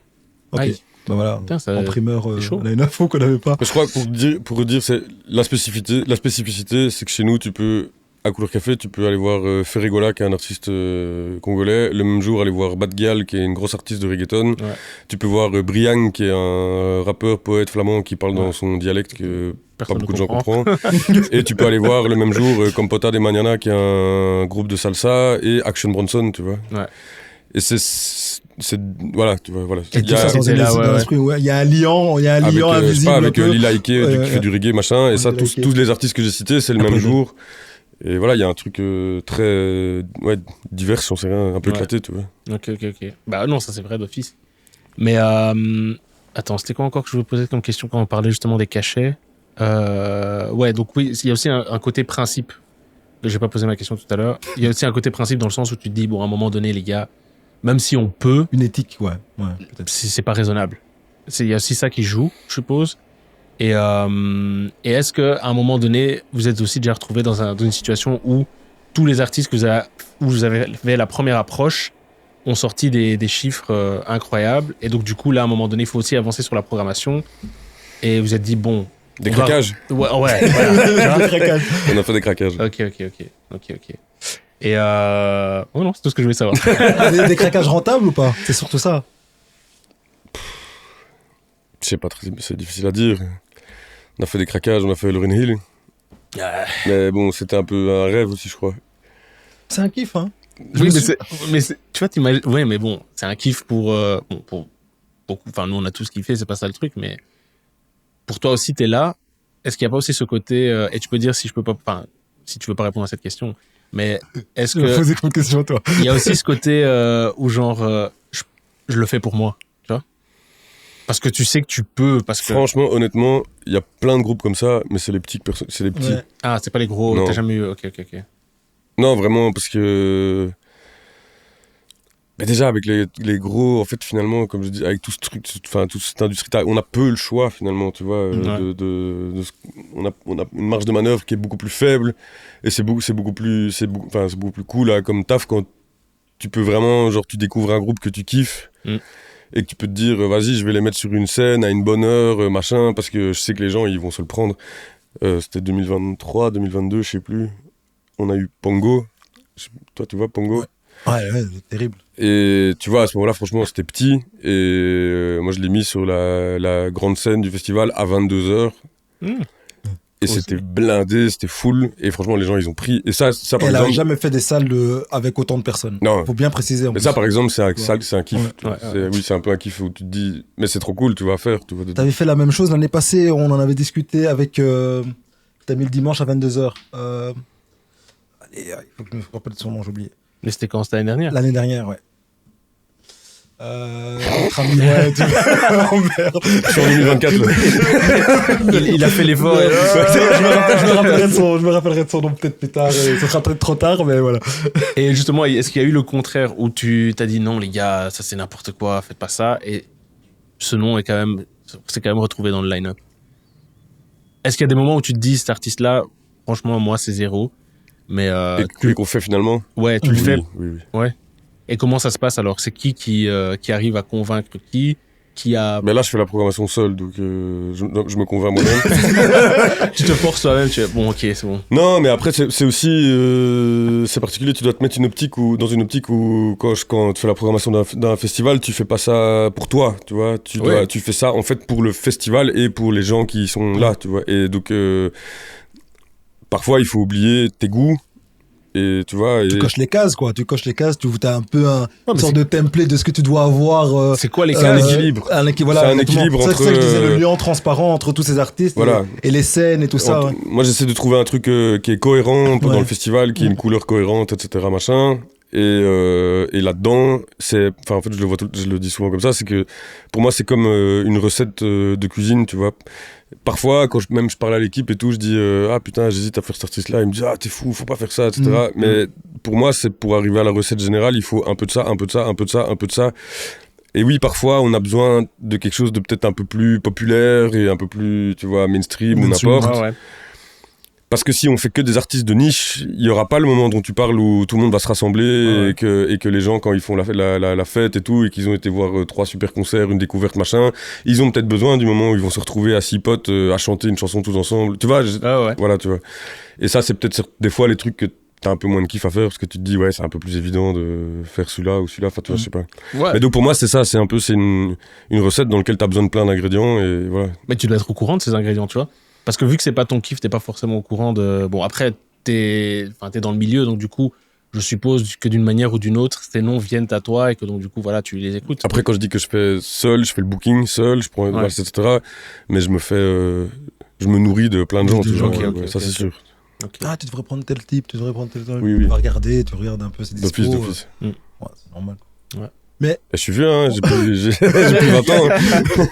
Ok. Aïe. Ben voilà, en primeur, on a une info qu'on n'avait pas. Je crois que pour dire, c'est la spécificité, c'est que chez nous, à Couleur Café, tu peux aller voir Ferregola, qui est un artiste congolais. Le même jour, aller voir Badgal, qui est une grosse artiste de reggaeton. Ouais. Tu peux voir Briang, qui est un rappeur, poète flamand, qui parle dans son dialecte que personne pas beaucoup de gens comprennent. Et tu peux aller voir le même jour Compota de Mañana, qui est un groupe de salsa, et Action Bronson, tu vois. Ouais. Et voilà, tu vois, voilà. Il y a un lion invisible. Avec Lila Ike qui fait du reggae, machin, et ça, tous les artistes que j'ai cités, c'est le même jour. Et voilà, il y a un truc très divers, j'en sais rien, un peu éclaté, tu vois. Ok. Bah non, ça c'est vrai d'office. Mais attends, c'était quoi encore que je voulais poser comme question quand on parlait justement des cachets? Donc oui, il y a aussi un côté principe. J'ai pas posé ma question tout à l'heure. Il y a aussi un côté principe dans le sens où tu te dis, bon, à un moment donné, les gars, même si on peut... Une éthique, peut-être. C'est pas raisonnable. Il y a aussi ça qui joue, je suppose. Et est-ce qu'à un moment donné, vous êtes aussi déjà retrouvé dans une situation où tous les artistes où vous avez fait la première approche ont sorti des chiffres incroyables, et donc du coup, là, à un moment donné, il faut aussi avancer sur la programmation, et vous êtes dit, bon... Des craquages. Ouais, voilà. On a fait des craquages. Ok. Et oh non, c'est tout ce que je voulais savoir. Des craquages rentables ou pas? C'est surtout ça. Je sais pas, c'est difficile à dire. On a fait des craquages, on a fait Lauryn Hill. Mais bon, c'était un peu un rêve aussi, je crois. C'est un kiff, hein. Oui, tu vois, t'imagines. Ouais, mais bon, c'est un kiff pour beaucoup. Enfin, nous, on a tous kiffé, c'est pas ça le truc, mais pour toi aussi, t'es là. Est-ce qu'il n'y a pas aussi ce côté, et tu peux dire si je peux pas, enfin, si tu veux pas répondre à cette question, mais est-ce Tu me que posais comme question, toi. il y a aussi ce côté où genre, je le fais pour moi, tu vois? Parce que tu sais que tu peux, parce que. Franchement, honnêtement, il y a plein de groupes comme ça, mais c'est les petites personnes, c'est les petits. Ouais. Ah, c'est pas les gros, Non. t'as jamais eu. Ok. Non, vraiment, parce que. Mais déjà, avec les gros, en fait, finalement, comme je dis, avec tout ce truc, enfin, toute cette industrie, on a peu le choix, finalement, tu vois. On a une marge de manœuvre qui est beaucoup plus faible, et c'est beaucoup plus cool, là, comme taf, quand tu peux vraiment, genre, tu découvres un groupe que tu kiffes, et que tu peux te dire, vas-y, je vais les mettre sur une scène à une bonne heure, machin, parce que je sais que les gens, ils vont se le prendre. C'était 2023, 2022, je sais plus. On a eu Pongo. Toi, tu vois, Pongo? Ouais, c'est terrible. Et tu vois, à ce moment-là, franchement, c'était petit. Et moi, je l'ai mis sur la grande scène du festival à 22h. Et c'était blindé, c'était full. Et franchement, les gens, ils ont pris. Et ça par Elle exemple. n'a jamais fait des salles avec autant de personnes. Non. Faut bien préciser. Mais ça, par exemple, c'est un kiff. Ouais. Oui, c'est un peu un kiff où tu te dis, mais c'est trop cool, tu vas faire. T'avais fait la même chose l'année passée, on en avait discuté avec. T'as mis le dimanche à 22h. Allez, il faut que je me rappelle de son nom, j'ai oublié. Mais c'était quand? C'était l'année dernière? L'année dernière, ouais. Notre ami, ouais, oh merde. Sur 2024, là. il a fait l'effort. Je me rappellerai de son nom peut-être plus tard. Ce sera peut-être trop tard, mais voilà. Et justement, est-ce qu'il y a eu le contraire où tu t'as dit non, les gars, ça c'est n'importe quoi, faites pas ça, et ce nom c'est quand même retrouvé dans le line-up? Est-ce qu'il y a des moments où tu te dis, cet artiste-là, franchement, moi, c'est zéro, mais Et qu'on fait finalement. ouais, tu le fais. Oui. Ouais. Et comment ça se passe alors? C'est qui arrive à convaincre qui a... Mais là, je fais la programmation seul, donc je me convainc moi-même. Tu te forces toi-même, tu fais, bon, ok, c'est bon. Non, mais après, c'est aussi c'est particulier. Tu dois te mettre dans une optique où quand tu fais la programmation d'un festival, tu fais pas ça pour toi, tu vois. Tu fais ça en fait pour le festival et pour les gens qui sont là, tu vois. Et donc parfois, il faut oublier tes goûts. Et tu vois, tu coches les cases, quoi. Tu as un peu une sorte de template de ce que tu dois avoir. C'est quoi les cases? cases? Un équilibre. Voilà, c'est un équilibre entre. C'est ça que je disais, le lien transparent entre tous ces artistes voilà. et les scènes et tout ça. Ouais. Moi, j'essaie de trouver un truc qui est cohérent dans le festival, qui ait une couleur cohérente, etc. machin. Et là-dedans, en fait, je le dis souvent comme ça, c'est que pour moi, c'est comme une recette de cuisine, tu vois. Parfois, quand je parle à l'équipe et tout, je dis ah putain, j'hésite à faire cet artiste-là. Ils me disent ah t'es fou, faut pas faire ça, etc. Mais pour moi, c'est pour arriver à la recette générale, il faut un peu de ça, un peu de ça, un peu de ça, un peu de ça. Et oui, parfois, on a besoin de quelque chose de peut-être un peu plus populaire et un peu plus, tu vois, mainstream ou n'importe. Ah ouais. Parce que si on fait que des artistes de niche, il y aura pas le moment dont tu parles où tout le monde va se rassembler et que les gens, quand ils font la fête et tout, et qu'ils ont été voir 3 super concerts, une découverte, machin, ils ont peut-être besoin du moment où ils vont se retrouver à 6 potes à chanter une chanson tous ensemble. Tu vois, voilà, tu vois. Et ça, c'est peut-être des fois les trucs que t'as un peu moins de kiff à faire parce que tu te dis, ouais, c'est un peu plus évident de faire celui-là ou celui-là, enfin, tu vois, je sais pas. Ouais. Mais donc pour moi, c'est ça, c'est une recette dans laquelle t'as besoin de plein d'ingrédients et voilà. Mais tu dois être au courant de ces ingrédients, tu vois. Parce que vu que c'est pas ton kiff, t'es pas forcément au courant de... Bon, après, t'es dans le milieu, donc du coup, je suppose que d'une manière ou d'une autre, ces noms viennent à toi et que donc du coup, voilà, tu les écoutes. Après, quand je dis que je fais le booking seul, je prends etc. Mais je me nourris de plein de gens, tu vois. Ça, c'est sûr. Okay. Ah, tu devrais prendre tel type, tu devrais prendre tel type. Oui. Tu vas regarder, tu regardes un peu ses dispos. D'office. Ouais, c'est normal. Ouais. Mais je suis vieux, hein, j'ai plus 20 ans.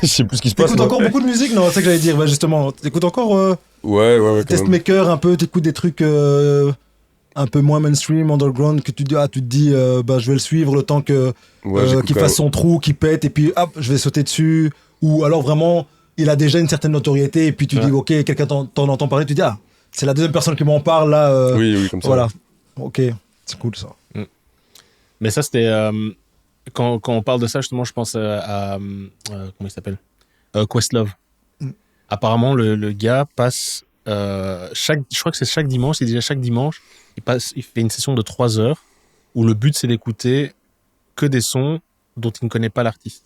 Je sais plus ce qui se passe. T'écoutes encore beaucoup de musique, non? C'est ça que j'allais dire, justement. T'écoutes encore ouais. Testmaker un peu, t'écoutes des trucs un peu moins mainstream, underground, que tu te dis, je vais le suivre le temps qu'il fasse son trou, qu'il pète, et puis hop, je vais sauter dessus. Ou alors vraiment, il a déjà une certaine notoriété, et puis tu dis, ok, quelqu'un t'en entend parler, tu dis, ah, c'est la deuxième personne qui m'en parle, là. Oui, comme ça. Voilà. Ok, c'est cool ça. Mais ça, c'était... Quand on parle de ça, justement, je pense à comment il s'appelle, Questlove. Apparemment, le gars passe je crois que c'est chaque dimanche, il dit chaque dimanche, il fait une session de 3 heures où le but c'est d'écouter que des sons dont il ne connaît pas l'artiste.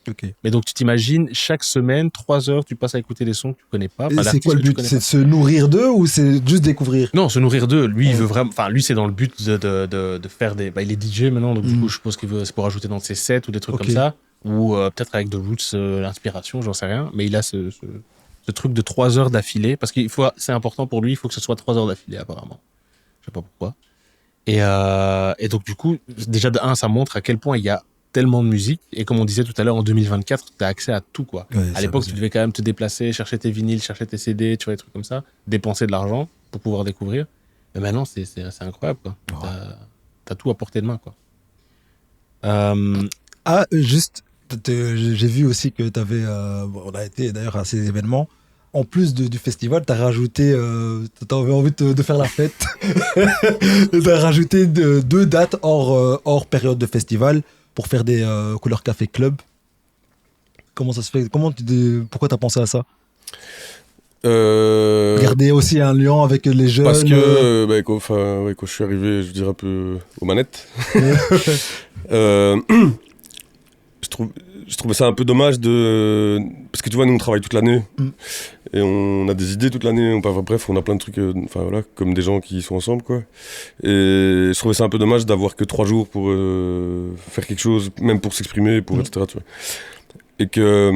Ok. Mais donc tu t'imagines, chaque semaine, 3 heures, tu passes à écouter des sons que tu connais pas. Et c'est quoi le but? C'est de se nourrir d'eux ou c'est juste découvrir? Non, se nourrir d'eux. Lui, il veut vraiment. Enfin, lui, c'est dans le but de faire des. Bah, il est DJ maintenant, donc du coup, je suppose qu'il veut. C'est pour ajouter dans ses sets ou des trucs comme ça. Ou peut-être avec The Roots, l'inspiration, j'en sais rien. Mais il a ce truc de 3 heures d'affilée. Parce qu'il faut. C'est important pour lui, il faut que ce soit 3 heures d'affilée, apparemment. Je sais pas pourquoi. Et donc, du coup, déjà, de un, ça montre à quel point il y a tellement de musique. Et comme on disait tout à l'heure, en 2024, tu as accès à tout, quoi. Ouais, à l'époque, tu devais quand même te déplacer, chercher tes vinyles, chercher tes CD, tu vois, des trucs comme ça, dépenser de l'argent pour pouvoir découvrir. Mais maintenant, c'est incroyable, quoi. Ouais. T'as tout à portée de main, quoi. Juste, j'ai vu aussi que t'avais, on a été d'ailleurs à ces événements. En plus du festival, t'as rajouté, t'avais envie de faire la fête. T'as rajouté 2 dates hors période de festival pour faire des Couleur Café Club. Comment ça se fait? Pourquoi t'as pensé à ça? Garder aussi un lien avec les jeunes. Parce que quand je suis arrivé, je dirais un peu aux manettes, je trouvais ça un peu dommage parce que tu vois, nous on travaille toute l'année et on a des idées toute l'année. Bref, on a plein de trucs, comme des gens qui sont ensemble, quoi. Et je trouvais ça un peu dommage d'avoir que 3 jours pour faire quelque chose, même pour s'exprimer, etc. Tu vois. Et que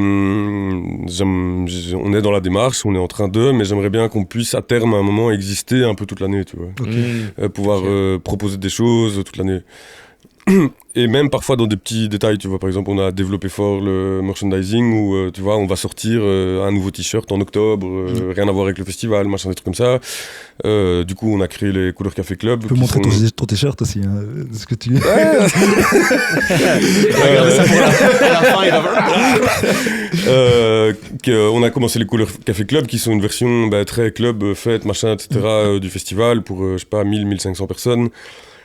on est dans la démarche, on est en train mais j'aimerais bien qu'on puisse à terme à un moment exister un peu toute l'année, tu vois. Pouvoir proposer des choses toute l'année. Et même parfois dans des petits détails, tu vois, par exemple on a développé fort le merchandising où tu vois, on va sortir un nouveau t-shirt en octobre, rien à voir avec le festival, machin, des trucs comme ça. Du coup on a créé les Couleur Café Club. Tu peux montrer ton t-shirt aussi, hein, ce que tu... Regardez ça pour la fin, on a commencé les Couleur Café Club qui sont une version très club, fête, machin, etc. Du festival pour, 1000-1500 personnes.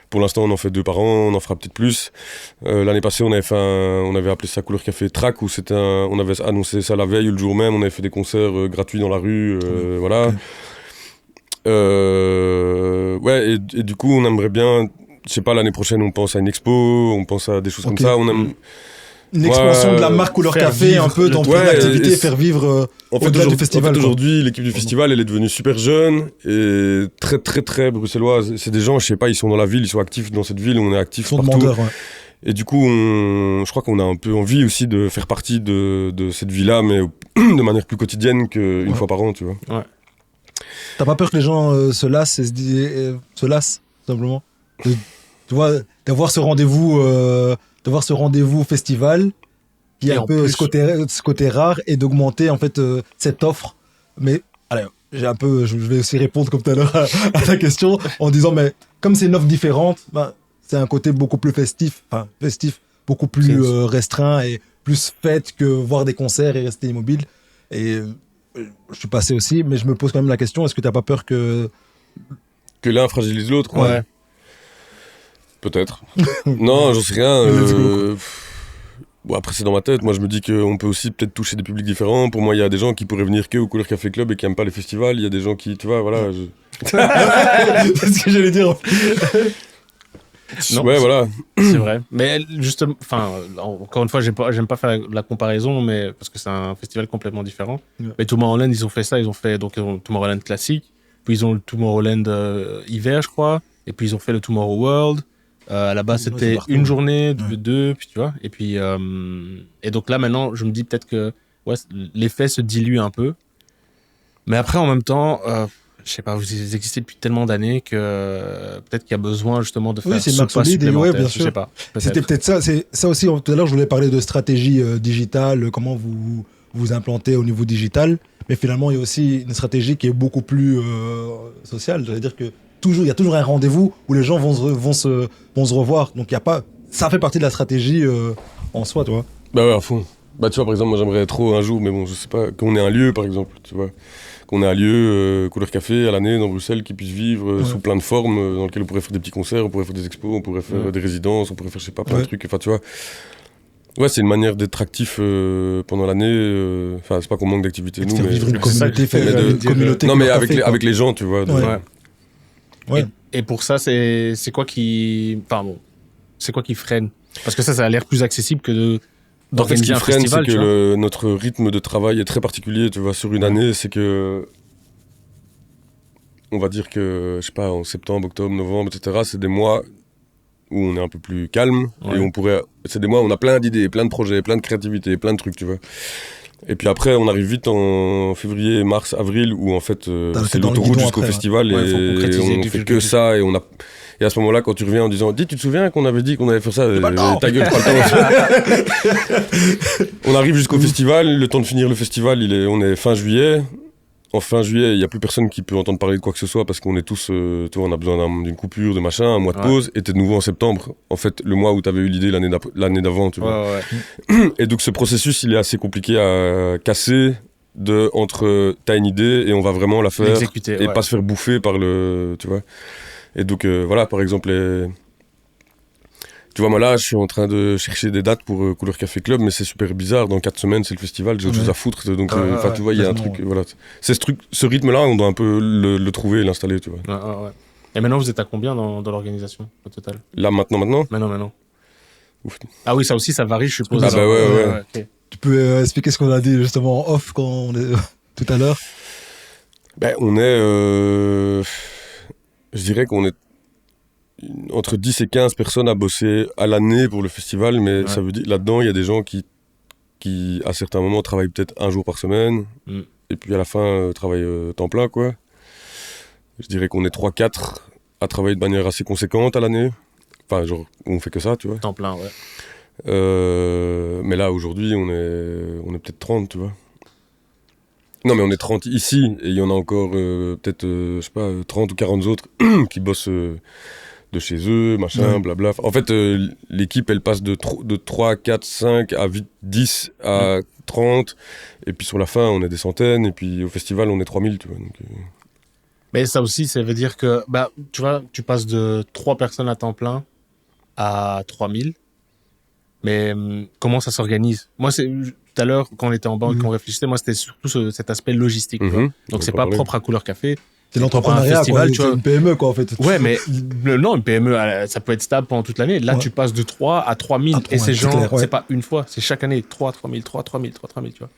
Pour l'instant, on en fait 2 par an, on en fera peut-être plus. L'année passée, on avait appelé ça Couleur Café Track, où on avait annoncé ça la veille ou le jour même. On avait fait des concerts gratuits dans la rue, voilà. Ouais, et du coup, on aimerait bien, je sais pas, l'année prochaine, on pense à une expo, on pense à des choses comme ça. On aime une expansion de la marque Couleur Café, un peu dans plein d'activités, faire vivre au-delà du festival. En fait, aujourd'hui, l'équipe du festival, elle est devenue super jeune et très, très, très bruxelloise. C'est des gens, je sais pas, ils sont dans la ville, ils sont actifs dans cette ville, on est actifs partout. Demandeurs, ouais. Et du coup, je crois qu'on a un peu envie aussi de faire partie de cette vie-là, mais de manière plus quotidienne qu'une fois par an, tu vois. Ouais. T'as pas peur que les gens se lassent et se lassent, simplement? Tu vois, d'avoir ce rendez-vous festival qui est un peu ce côté rare et d'augmenter en fait cette offre. Mais allez, je vais aussi répondre comme tout à l'heure à ta question en disant mais comme c'est une offre différente, c'est un côté beaucoup plus festif, beaucoup plus restreint et plus fête que voir des concerts et rester immobile. Et je suis passé aussi, mais je me pose quand même la question, est-ce que t'as pas peur que l'un fragilise l'autre? Ouais. Peut-être. Non, j'en sais rien. Bon, après, c'est dans ma tête. Moi, je me dis qu'on peut aussi peut-être toucher des publics différents. Pour moi, il y a des gens qui pourraient venir que au Couleur Café Club et qui n'aiment pas les festivals. Il y a des gens qui, tu vois, voilà. C'est ce que j'allais dire. Non, ouais, voilà. C'est vrai. Mais justement, encore une fois, j'aime pas faire la comparaison, mais parce que c'est un festival complètement différent. Ouais. Mais Tomorrowland, ils ont fait ça. Ils ont Tomorrowland classique. Puis ils ont le Tomorrowland hiver, je crois. Et puis ils ont fait le Tomorrow World. À la base, c'était une journée, 2, puis tu vois. Et puis, et donc là, maintenant, je me dis peut-être que l'effet se dilue un peu. Mais après, en même temps, je sais pas, vous existez depuis tellement d'années que peut-être qu'il y a besoin justement de faire ce pas supplémentaire. Bien sûr. Je sais pas. C'était peut-être ça. C'est ça aussi. Tout à l'heure, je voulais parler de stratégie digitale, comment vous implantez au niveau digital. Mais finalement, il y a aussi une stratégie qui est beaucoup plus sociale. J'allais dire que il y a toujours un rendez-vous où les gens vont se revoir. Donc ça fait partie de la stratégie en soi, tu vois. Bah ouais, à fond. Bah tu vois, par exemple, moi j'aimerais trop un jour, mais bon, je sais pas, qu'on ait un lieu, par exemple, tu vois. Qu'on ait un lieu, Couleur Café, à l'année, dans Bruxelles, qui puisse vivre sous plein de formes, dans lequel on pourrait faire des petits concerts, on pourrait faire des expos, on pourrait faire des résidences, on pourrait faire, je sais pas, plein de trucs. Enfin, tu vois, Ouais, c'est une manière d'être actif pendant l'année. Enfin, c'est pas qu'on manque d'activité, nous, Faire mais... vivre une c'est ça communauté, que je faire voulais une dire. communauté. Non, mais couleur avec café, quoi. avec les gens, tu vois. Ouais. Ouais. Et pour ça, c'est quoi qui... Enfin bon, c'est quoi qui freine? Parce que ça a l'air plus accessible que En fait, ce d'organiser qui un freine, festival, c'est tu vois. que notre rythme de travail est très particulier, tu vois, sur une année. C'est que, on va dire que, je sais pas, en septembre, octobre, novembre, etc., c'est des mois où on est un peu plus calme. Ouais. Et c'est des mois où on a plein d'idées, plein de projets, plein de créativité, plein de trucs, tu vois. Et puis après, on arrive vite en février, mars, avril, où en fait, c'est dans le l'autoroute guidon jusqu'au après, festival Ouais, faut et concrétiser, on fait que ça. Et à ce moment-là, quand tu reviens en disant, tu te souviens qu'on avait dit qu'on allait faire ça, ta gueule, pas le temps. On arrive jusqu'au festival, le temps de finir le festival, on est fin juillet. En fin juillet, il n'y a plus personne qui peut entendre parler de quoi que ce soit parce qu'on est tous, tu vois, on a besoin d'une coupure, de machin, un mois de pause. Et t'es de nouveau en septembre, en fait, le mois où t'avais eu l'idée l'année d'avant, tu vois. Ouais. Et donc ce processus, il est assez compliqué à casser entre t'as une idée et on va vraiment la faire L'exécuter, et ouais. pas se faire bouffer par tu vois. Et donc voilà, par exemple, tu vois, moi là, je suis en train de chercher des dates pour Couleur Café Club, mais c'est super bizarre. Dans 4 semaines, c'est le festival, j'ai autre chose à foutre. Donc, tu vois, il y a un truc. Voilà. C'est ce rythme-là, on doit un peu le trouver et l'installer, tu vois. Ouais. Et maintenant, vous êtes à combien dans l'organisation, au total? Là, maintenant Maintenant. Ouf. Ah oui, ça aussi, ça varie, je suppose. Ah bah ouais. Ok. Tu peux expliquer ce qu'on a dit justement en off quand on est tout à l'heure? Ben, on est. Je dirais qu'on est entre 10 et 15 personnes à bosser à l'année pour le festival, mais ça veut dire là-dedans, il y a des gens qui, à certains moments, travaillent peut-être un jour par semaine, et puis à la fin, travaillent temps plein, quoi. Je dirais qu'on est 3-4 à travailler de manière assez conséquente à l'année. Enfin, genre, on fait que ça, tu vois. Temps plein, ouais. Mais là, aujourd'hui, on est peut-être 30, tu vois. Non, mais on est 30 ici, et il y en a encore peut-être, je sais pas, 30 ou 40 autres qui bossent de chez eux, machin, blabla. En fait, l'équipe, elle passe de 3, 4, 5 à 10 à 30, et puis sur la fin, on est des centaines, et puis au festival, on est 3000, tu vois. Donc, Mais ça aussi, ça veut dire que, bah, tu vois, tu passes de 3 personnes à temps plein à 3000. Mais comment ça s'organise? Moi, tout à l'heure, quand on était en banque, qu'on réfléchissait, moi, c'était surtout cet aspect logistique. Tu vois. Donc, c'est pas propre à Couleur Café. C'est l'entrepreneuriat, quoi. C'est une PME, quoi, en fait. Ouais, mais non, une PME, ça peut être stable pendant toute l'année. Là, tu passes de 3 à 3000. Et ces gens, c'est pas une fois, c'est chaque année. 3, 3000, 3, 3000, 3, 3000, tu vois.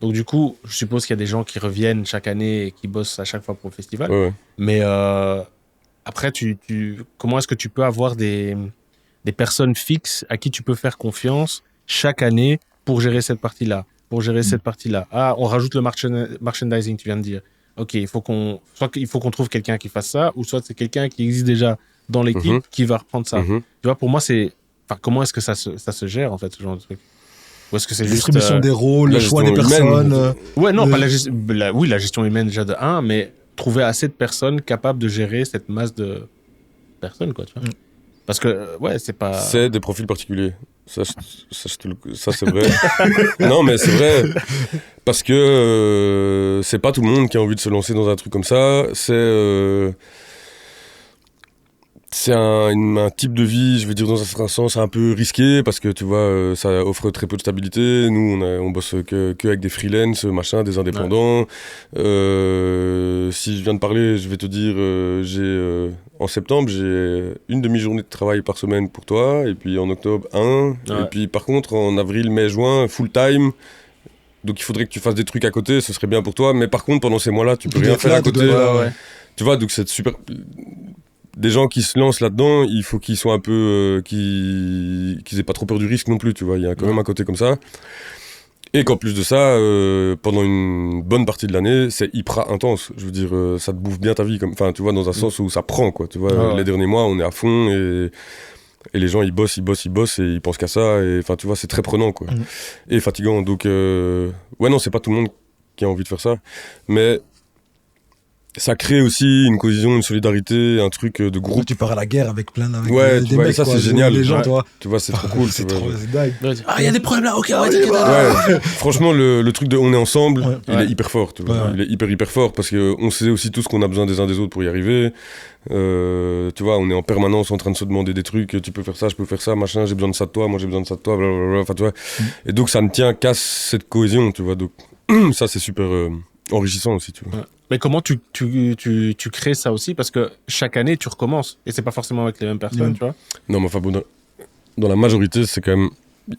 Donc, du coup, je suppose qu'il y a des gens qui reviennent chaque année et qui bossent à chaque fois pour le festival. Ouais. Mais après, comment est-ce que tu peux avoir des personnes fixes à qui tu peux faire confiance chaque année pour gérer cette partie-là, Ah, on rajoute le merchandising, tu viens de dire. Ok, soit qu'il faut qu'on trouve quelqu'un qui fasse ça, ou soit c'est quelqu'un qui existe déjà dans l'équipe qui va reprendre ça. Tu vois, pour moi, comment est-ce que ça se gère, en fait, ce genre de truc? Ou est-ce que c'est la juste distribution des rôles, le choix des personnes. Ouais, non, pas la gestion humaine déjà de 1, mais trouver assez de personnes capables de gérer cette masse de personnes, quoi, tu vois. Parce que, ouais, c'est pas... C'est des profils particuliers. Ça c'est vrai. Non, mais c'est vrai. Parce que c'est pas tout le monde qui a envie de se lancer dans un truc comme ça. C'est un type de vie, je veux dire, dans un certain sens, un peu risqué, parce que, tu vois, ça offre très peu de stabilité. Nous, on bosse que avec des freelance, machin, des indépendants. Ouais. Si je viens de parler, je vais te dire, en septembre, j'ai une demi-journée de travail par semaine pour toi, et puis en octobre, 1. Ouais. Et puis, par contre, en avril, mai, juin, full time. Donc, il faudrait que tu fasses des trucs à côté, ce serait bien pour toi. Mais par contre, pendant ces mois-là, tu peux rien faire à côté. Ouais. Tu vois, donc c'est super... Des gens qui se lancent là-dedans, il faut qu'ils soient un peu... qu'ils aient pas trop peur du risque non plus, tu vois. Il y a quand même un côté comme ça. Et qu'en plus de ça, pendant une bonne partie de l'année, c'est hyper intense. Je veux dire, ça te bouffe bien ta vie. Enfin, tu vois, dans un sens où ça prend, quoi. Tu vois, les derniers mois, on est à fond et les gens, ils bossent et ils pensent qu'à ça. Et enfin, tu vois, c'est très prenant, quoi. Et fatigant. Donc, ouais, non, c'est pas tout le monde qui a envie de faire ça. Mais... ça crée aussi une cohésion, une solidarité, un truc de groupe. Tu pars à la guerre avec plein avec Ouais, des tu vois, mecs, ça, quoi, c'est génial. des gens, Ouais. toi. Tu vois, c'est trop cool. C'est tu vois. trop, c'est dingue. Ah, il y a des problèmes là, ok, Ah, ouais, oui, t'inquiète. bah. Ouais, franchement, le truc de on est ensemble, Ouais. il Ouais. est hyper fort. Tu vois. Ouais. Il est hyper fort parce qu'on sait aussi tous qu'on a besoin des uns des autres pour y arriver. Tu vois, on est en permanence en train de se demander des trucs. Tu peux faire ça, je peux faire ça, machin. J'ai besoin de ça de toi, moi j'ai besoin de ça de toi. Blablabla. Enfin, tu vois. Et donc ça ne tient qu'à cette cohésion. Tu vois. Donc ça c'est super enrichissant aussi. Tu vois. Ouais. Mais comment tu crées ça aussi? Parce que chaque année, tu recommences. Et c'est pas forcément avec les mêmes personnes, Ouais. tu vois. Non, mais enfin bon, dans la majorité, c'est quand même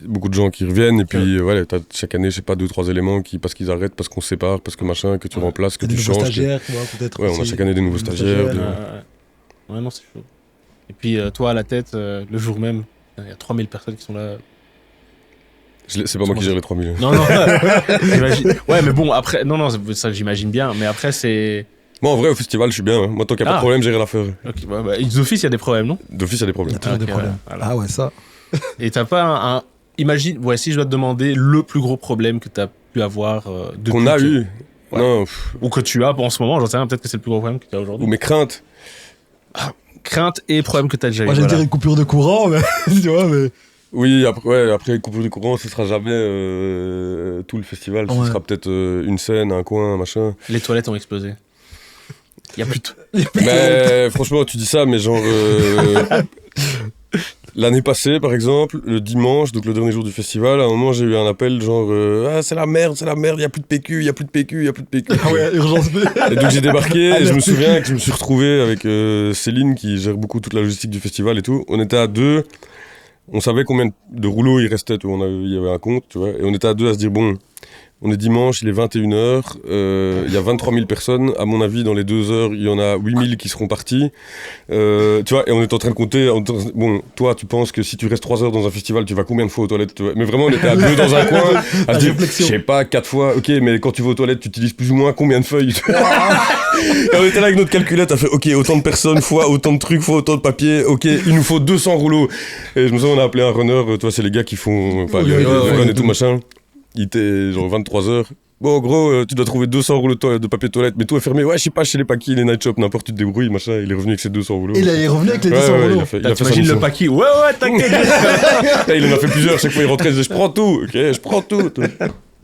beaucoup de gens qui reviennent. Et puis ouais, t'as chaque année, je sais pas, 2-3 éléments qui parce qu'ils arrêtent, parce qu'on se sépare, parce que machin, que tu remplaces, que Des tu nouveaux changes. stagiaires, tu vois, peut-être. Ouais, on a aussi. chaque année des nouveaux stagiaires. Ouais, non, c'est chaud. Et puis, toi, à la tête, le jour même, il y a 3000 personnes qui sont là. C'est pas moi qui gère les 3 millions. Non, non. J'imagine. Ouais, mais bon, après, non, ça, j'imagine bien. Mais après, c'est. Moi, en vrai, au festival, je suis bien. Hein. Moi, tant qu'il n'y a pas Ah. de problème, gérer l'affaire. Ok, d'office, il y a des problèmes, non? D'office, il y a des Il y problèmes. a toujours des Ok, problèmes. ouais, voilà. Ah ouais, ça. Et t'as pas un. Imagine, ouais, si je dois te demander le plus gros problème que t'as pu avoir depuis Qu'on a que- eu. Ouais. Non, Ou que tu as en ce moment, j'en sais rien, peut-être que c'est le plus gros problème que tu as ou aujourd'hui. mes craintes. Crainte et problème que tu as déjà eu. Moi, j'allais dire une coupure de courant, mais tu vois, mais. Oui, après coupure du courant, ce sera jamais tout le festival. Ce Ouais. sera peut-être une scène, un coin, un machin. Les toilettes ont explosé. Il y a plus de. Mais franchement, tu dis ça, mais genre. L'année passée, par exemple, le dimanche, donc le dernier jour du festival, à un moment, j'ai eu un appel genre ah, c'est la merde, il y a plus de PQ, il y a plus de PQ, il y a plus de PQ. Ah ouais, urgence B. Et donc j'ai débarqué et je me souviens que je me suis retrouvé avec Céline qui gère beaucoup toute la logistique du festival et tout. On était à deux, on savait combien de rouleaux il restait, tu vois, il y avait un compte, tu vois, et on était à deux à se dire bon, on est dimanche, il est 21h, il y a 23 000 personnes, à mon avis dans les 2 heures il y en a 8 000 qui seront partis, tu vois, et on est en train de compter, bon, toi tu penses que si tu restes 3 heures dans un festival, tu vas combien de fois aux toilettes, tu vois, mais vraiment on était à deux dans un coin, à se dire, je réflexion. sais pas, 4 fois, ok, mais quand tu vas aux toilettes, tu utilises plus ou moins combien de feuilles, tu vois. Et on était là avec notre calculette, à fait, ok, autant de personnes fois autant de trucs fois autant de papier, ok, il nous faut 200 rouleaux. Et je me souviens, on a appelé un runner, tu vois, c'est les gars qui font, enfin, les runs et tout machin. Il était genre 23h. Bon, en gros, tu dois trouver 200 rouleaux de papier toilette, mais tout est fermé. Ouais, je sais pas, chez les paquis, les night shops, n'importe, tu te débrouilles, machin. Il est revenu avec ses 200 rouleaux. Et là, il est revenu avec les Ouais, 200 ouais, rouleaux. il a fait sa T'imagines mission. le paquet? Ouais, t'inquiète. Et il en a fait plusieurs. Chaque fois, il rentrait, il disait, je prends tout. Ok, je prends tout.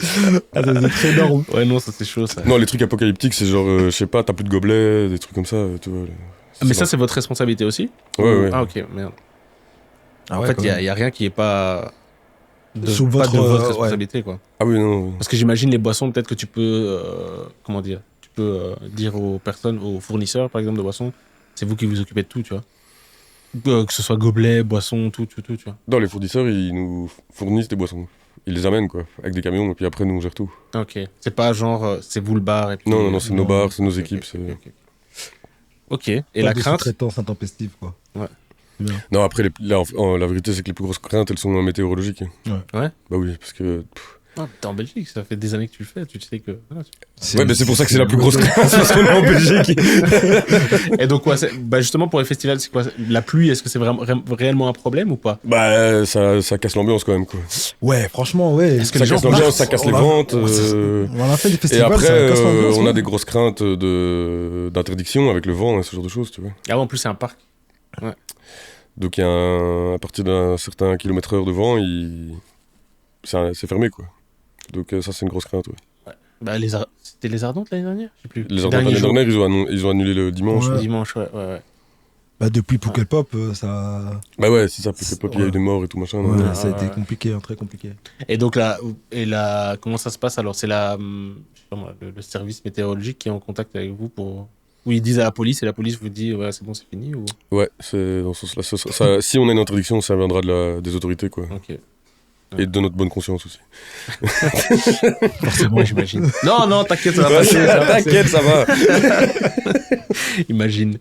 Ah, c'est très énorme. Ouais, non, ça c'est chaud ça. Non, les trucs apocalyptiques, c'est genre, je sais pas, t'as plus de gobelets, des trucs comme ça, tu vois. Mais ça, c'est votre responsabilité aussi? Ouais. Ah, ok, merde. Ah En fait, il y a rien qui est pas. Sous pas votre, de votre ouais. responsabilité, quoi. Ah oui, non. Parce que j'imagine les boissons, peut-être que tu peux. Comment dire? Tu peux dire aux personnes, aux fournisseurs, par exemple, de boissons, c'est vous qui vous occupez de tout, tu vois. Que ce soit gobelets, boissons, tout, tu vois. Non, les fournisseurs, ils nous fournissent des boissons. Ils les amènent, quoi, avec des camions, et puis après, nous, on gère tout. Ok. C'est pas genre, c'est vous le bar et puis. Non, c'est nos bars, c'est nos Ok, équipes. ok. Ok. Et la crainte? Sous-traitance intempestive, quoi. Ouais. C'est bien. Non, après, la vérité, c'est que les plus grosses craintes, elles sont météorologiques. Ouais. Ouais. Bah oui, parce que. Ah, t'es en Belgique, ça fait des années que tu le fais, tu sais que. Voilà. Ouais, mais c'est pour ça que c'est la plus grosse crainte, parce qu'on est en Belgique. Et donc, quoi, bah justement, pour les festivals, c'est quoi? La pluie, est-ce que c'est vraiment réellement un problème ou pas? Bah, ça casse l'ambiance quand même, quoi. Ouais, franchement, ouais. Est-ce que Ça les gens casse l'ambiance, partent ça casse les On a- ventes. On en a fait des Et festivals, après, ça casse l'ambiance, on a ouais. des grosses craintes d'interdiction avec le vent et ce genre de choses, tu vois. Ah ouais, en plus, c'est un parc. Donc, il y a à partir d'un certain kilomètre-heure de vent, c'est fermé, quoi. Donc, ça, c'est une grosse crainte, ouais. Bah, c'était les Ardentes l'année dernière? Je sais plus. Les Ardentes l'année dernière, ils ont annulé le dimanche. Ouais. Dimanche, ouais. Bah, depuis Pukkelpop, ça. Bah ouais, c'est ça, parce que il y a eu Ouais. des morts et tout machin. Ouais, donc, ça a été ouais. compliqué, hein, très compliqué. Et donc comment ça se passe alors? C'est je sais pas moi, le service météorologique qui est en contact avec vous pour. Où ils disent à la police et la police vous dit ouais c'est bon c'est fini ou. Ouais, c'est dans ce sens-là. Si on a une interdiction, ça viendra des autorités, quoi. Ok. Et de notre bonne conscience aussi. Forcément j'imagine. Non t'inquiète ça va passer. Ça va passer. T'inquiète, ça va. Imagine.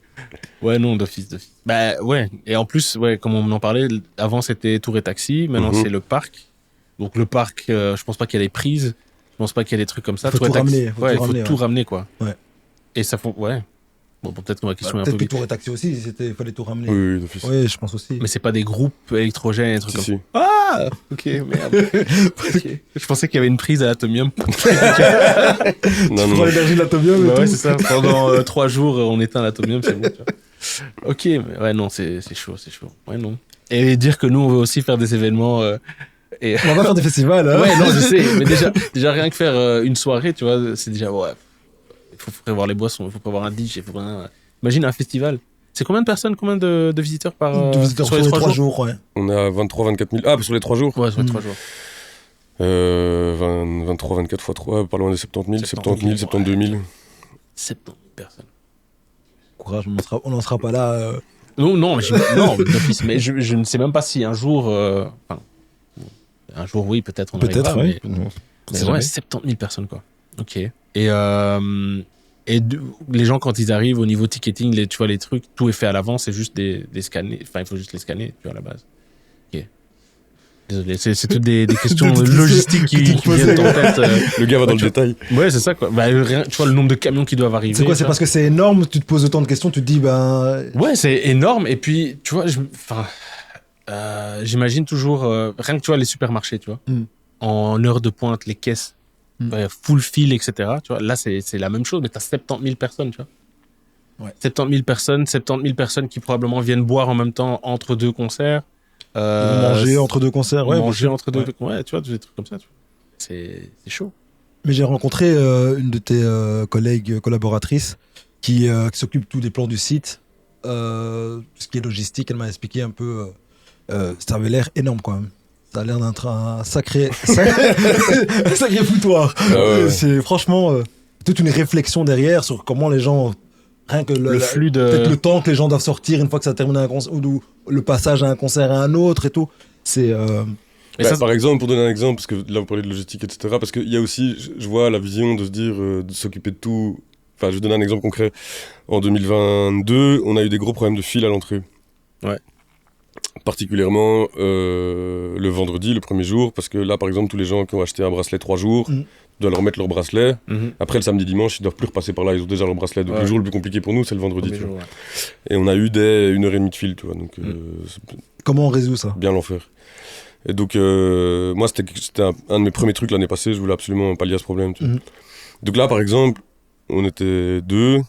Ouais non d'office. Bah ouais et en plus ouais comme on en parlait avant c'était Tour et Taxi maintenant Mhm. c'est le parc. Donc le parc je pense pas qu'il y a des prises. Je pense pas qu'il y a des trucs comme ça. Faut Tour et tout Taxi- ramener, faut ouais, tout il faut ramener, tout ouais. ramener quoi. Ouais. Et ça faut ouais. Bon peut-être que ma question est un peu Peut-être que vite. Tour et Taxi aussi, il fallait tout ramener. Oui, d'office. Oui, je pense aussi. Mais c'est pas des groupes électrogènes, des trucs Si, comme si. Ah, ok, merde. Okay. Je pensais qu'il y avait une prise à l'atomium. Non, Tu non, prends non. l'énergie de l'atomium et Bah ouais, tout. c'est ça. Pendant 3 jours, on éteint l'atomium, c'est bon. Tu vois. Ok, mais ouais, non, c'est chaud, c'est chaud. Ouais, non. Et dire que nous, on veut aussi faire des événements. Et... On va pas faire des festivals, hein. Ouais, non, je sais. Mais déjà rien que faire une soirée, tu vois, c'est déjà, ouais. Il faut prévoir les boissons, il faut prévoir un DJ, il faut prévoir Imagine un festival. C'est combien de personnes, combien de visiteurs par De visiteurs sur les 3 jours ouais. On a 23-24 000. Ah, sur les 3 jours Ouais, sur les 3 jours. 23-24 x 3, pas loin des 70 000, 70 000, 72 000. 70 personnes. Courage, on n'en sera pas là. Non, d'office. Mais je ne sais même pas si un jour. Enfin, un jour, oui, peut-être on Peut-être, arrivera, oui. Mais ouais, 70 000 personnes, quoi. Ok. Et les gens, quand ils arrivent au niveau ticketing, tu vois, les trucs, tout est fait à l'avance, c'est juste des scanners. Enfin, il faut juste les scanner, tu vois, à la base. Ok. Désolé, c'est toutes des questions logistiques qui viennent en tête. Le gars va dans le détail. Ouais, c'est ça, quoi. Bah, tu vois, le nombre de camions qui doivent arriver. C'est quoi? C'est parce que c'est énorme, tu te poses autant de questions, tu te dis, ben. Ouais, c'est énorme. Et puis, tu vois, j'imagine toujours, rien que tu vois, les supermarchés, tu vois, en heure de pointe, les caisses, full fil, etc. Tu vois, là, c'est la même chose, mais t'as 70 000 personnes, tu vois. Ouais. 70 000 personnes qui probablement viennent boire en même temps entre 2 concerts. Ils vont manger entre 2 concerts, ouais. Manger entre 2 ouais. Ouais, tu vois, des trucs comme ça, tu vois. C'est chaud. Mais j'ai rencontré une de tes collègues collaboratrices qui s'occupe tout des plans du site, ce qui est logistique. Elle m'a expliqué un peu. Ça avait l'air énorme quand même. Ça a l'air d'un un sacré foutoir. Ouais. C'est franchement toute une réflexion derrière sur comment les gens, rien que Le flux de. peut-être le temps que les gens doivent sortir une fois que ça termine un concert, ou le passage à un concert à un autre et tout. C'est Mais ça, par exemple, pour donner un exemple, parce que là vous parlez de logistique, etc. Parce qu'il y a aussi, je vois la vision de se dire, de s'occuper de tout. Enfin, je vais donner un exemple concret. En 2022, on a eu des gros problèmes de fil à l'entrée. Ouais. Particulièrement le vendredi, le premier jour, parce que là, par exemple, tous les gens qui ont acheté un bracelet 3 jours, tu dois leur mettre leur bracelet. Après, le samedi, dimanche, ils doivent plus repasser par là, ils ont déjà leur bracelet. Donc, le jour le plus compliqué pour nous, c'est le vendredi. Tu vois. Et on a eu 1h30 de fil, tu vois. Donc, comment on résout ça? bien l'enfer. Et donc, moi, c'était un de mes premiers trucs l'année passée, je voulais absolument pallier à ce problème. Tu vois. Donc là, par exemple, on était 2.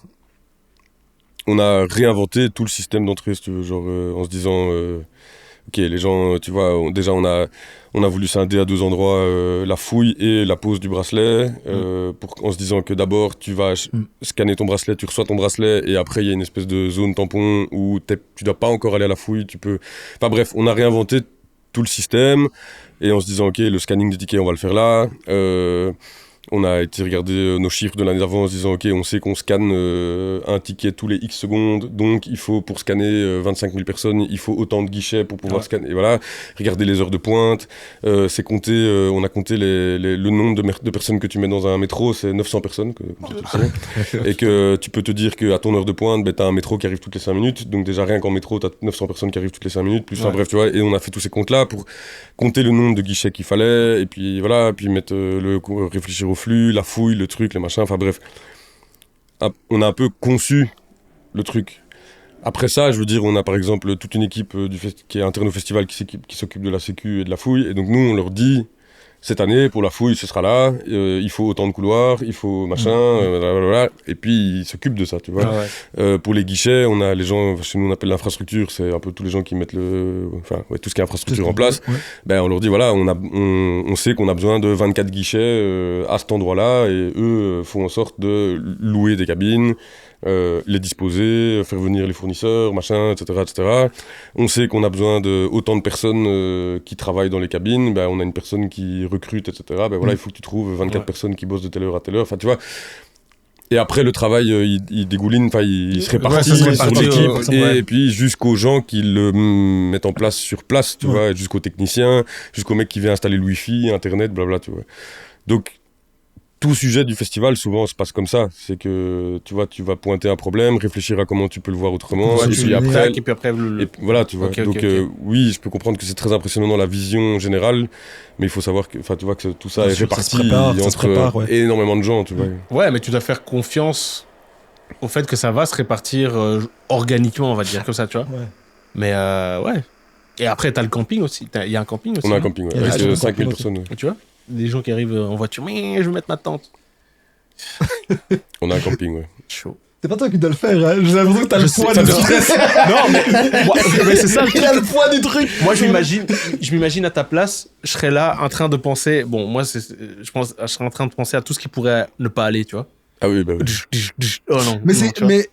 On a réinventé tout le système d'entrée, si tu veux, genre en se disant, ok, les gens, tu vois, déjà on a voulu scinder à 2 endroits la fouille et la pose du bracelet, en se disant que d'abord tu vas scanner ton bracelet, tu reçois ton bracelet et après il y a une espèce de zone tampon où tu dois pas encore aller à la fouille, tu peux. Enfin bref, on a réinventé tout le système et en se disant, ok, le scanning des tickets, on va le faire là. On a été regarder nos chiffres de l'année d'avant en se disant, ok, on sait qu'on scanne un ticket tous les X secondes, donc il faut, pour scanner 25 000 personnes, il faut autant de guichets pour pouvoir scanner. Et voilà, regarder les heures de pointe, c'est compter, on a compté le nombre de personnes que tu mets dans un métro, c'est 900 personnes, comme tu le sais. Et que tu peux te dire qu'à ton heure de pointe, t'as un métro qui arrive toutes les 5 minutes, donc déjà rien qu'en métro, t'as 900 personnes qui arrivent toutes les 5 minutes, plus bref, tu vois, et on a fait tous ces comptes-là pour compter le nombre de guichets qu'il fallait, et puis voilà, puis mettre réfléchir au flux, la fouille, le truc, les machins, enfin bref. On a un peu conçu le truc. Après ça, je veux dire, on a par exemple toute une équipe qui est interne au festival qui s'occupe de la sécu et de la fouille, et donc nous, on leur dit, cette année, pour la fouille, ce sera là, il faut autant de couloirs, il faut machin, blablabla, et puis ils s'occupent de ça, tu vois. Pour les guichets, on a les gens, chez nous on appelle l'infrastructure, c'est un peu tous les gens qui mettent tout ce qui est infrastructure en place. Ben, on leur dit, voilà, on sait qu'on a besoin de 24 guichets à cet endroit-là, et eux font en sorte de louer des cabines, les disposer, faire venir les fournisseurs, machin, etc., etc. On sait qu'on a besoin de autant de personnes qui travaillent dans les cabines, ben, on a une personne qui recrute, etc. Ben voilà, il faut que tu trouves 24 personnes qui bossent de telle heure à telle heure, enfin tu vois. Et après le travail, il dégouline, enfin il se répartit sur l'équipe, et puis jusqu'aux gens qui le mettent en place sur place, tu vois, jusqu'aux techniciens, jusqu'au mec qui vient installer le wifi, internet, blabla, tu vois. Donc tout sujet du festival, souvent, se passe comme ça. C'est que, tu vois, tu vas pointer un problème, réfléchir à comment tu peux le voir autrement, et puis après... voilà, tu vois. Okay, donc, oui, je peux comprendre que c'est très impressionnant dans la vision générale, mais il faut savoir que, enfin, tu vois, que tout ça est réparti entre énormément de gens, tu vois. Ouais, mais tu dois faire confiance au fait que ça va se répartir organiquement, on va dire, comme ça, tu vois. Mais, ouais. Et après, t'as le camping aussi. Il y a un camping aussi. On a un non camping, ouais, Il y a avec un 5000 camping personnes. Ouais. Et tu vois, des gens qui arrivent en voiture, mais je vais mettre ma tente. On a un camping, ouais. Chaud. C'est pas toi qui dois le faire, hein. J'ai l'impression que t'as le poids ça du te truc. Non, mais c'est ça le Il a le poids du truc. Moi, je m'imagine à ta place, je serais là en train de penser. Bon, moi, je serais en train de penser à tout ce qui pourrait ne pas aller, tu vois. Ah oui, bah oui. Oh non. Mais non, c'est. tu vois. Mais.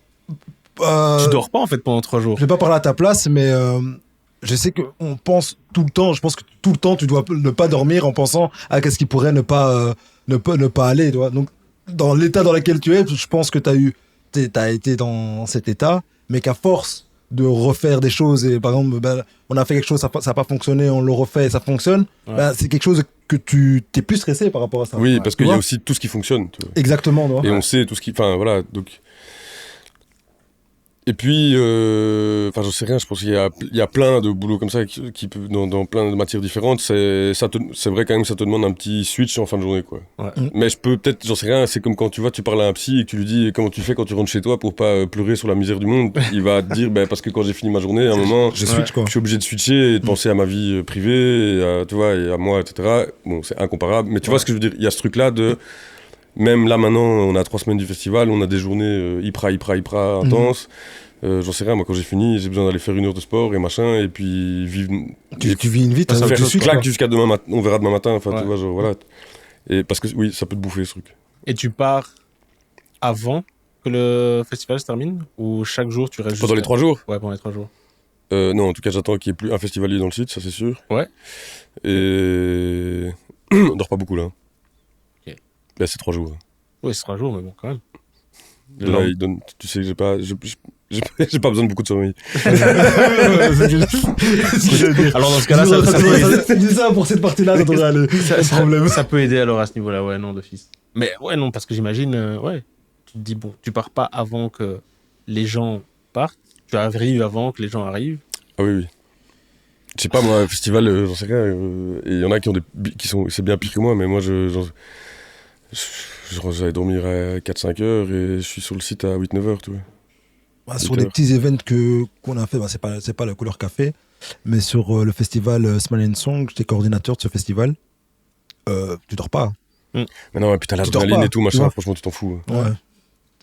Tu dors pas en fait pendant 3 jours. Je vais pas parler à ta place, mais je sais qu'on pense tout le temps. Je pense que tout le temps, tu dois ne pas dormir en pensant à qu'est-ce qui pourrait ne pas aller. Tu vois. Donc, dans l'état dans lequel tu es, je pense que t'as été dans cet état, mais qu'à force de refaire des choses, et par exemple, ben, on a fait quelque chose, ça n'a pas fonctionné, on le refait et ça fonctionne, Ouais. ben, c'est quelque chose que tu t'es plus stressé par rapport à ça. Oui, parce Tu qu'il y a vois aussi tout ce qui fonctionne. Tu vois. Exactement. Tu vois. Et on sait tout ce qui. Enfin, voilà. Donc. Et puis, enfin, j'en sais rien, je pense qu'il y a plein de boulots comme ça qui peuvent, dans plein de matières différentes. C'est vrai quand même que ça te demande un petit switch en fin de journée, quoi. Ouais. Mais je peux peut-être, j'en sais rien, c'est comme quand tu vois, tu parles à un psy et que tu lui dis comment tu fais quand tu rentres chez toi pour pas pleurer sur la misère du monde. Il va te dire, parce que quand j'ai fini ma journée, à un moment, Je switch, quoi. je suis obligé de switcher et de penser à ma vie privée, et à, tu vois, et à moi, etc. Bon, c'est incomparable. Mais tu vois ce que je veux dire? Il y a ce truc-là de. Même là, maintenant, on a 3 semaines du festival, on a des journées hyper intenses. J'en sais rien, moi, quand j'ai fini, j'ai besoin d'aller faire 1 heure de sport et machin, et puis vivre. Tu vis une vie, Ça tu fait Faire switches, claque quoi. jusqu'à demain matin, on verra demain matin, enfin, Ouais. tu vois, genre, voilà. Et parce que, oui, ça peut te bouffer, ce truc. Et tu pars avant que le festival se termine ou chaque jour tu restes Pendant les jusqu'à- 3 jours? Ouais, pendant les 3 jours. Non, en tout cas, j'attends qu'il n'y ait plus un festivalier dans le site, ça c'est sûr. Ouais. Et. On dort pas beaucoup, là. Ok. Là, c'est 3 jours. Ouais, c'est 3 jours, mais bon, quand même. Là, il donne, tu sais que j'ai pas besoin de beaucoup de sommeil. Alors dans ce cas-là, C'est dit ça pour cette partie-là, ça devrait aller. ça peut aider alors à ce niveau-là, ouais, non, d'office. Mais ouais, non, parce que j'imagine, ouais, tu te dis, bon, tu pars pas avant que les gens partent, tu arrives avant que les gens arrivent. Ah oui, oui. Je sais pas, moi, festival, j'en sais rien. Et il y en a qui sont, c'est bien pire que moi, mais moi, j'allais dormir à 4-5 heures et je suis sur le site à 8-9 heures, tu vois. Bah, sur les petits events qu'on a fait, bah, c'est pas la couleur café, mais sur le festival Smile and Song, j'étais coordinateur de ce festival. Tu dors pas. Mais non, et puis t'as Tu dors l'adrénaline pas, et tout, tu machin, vois. franchement, tu t'en fous. Ouais.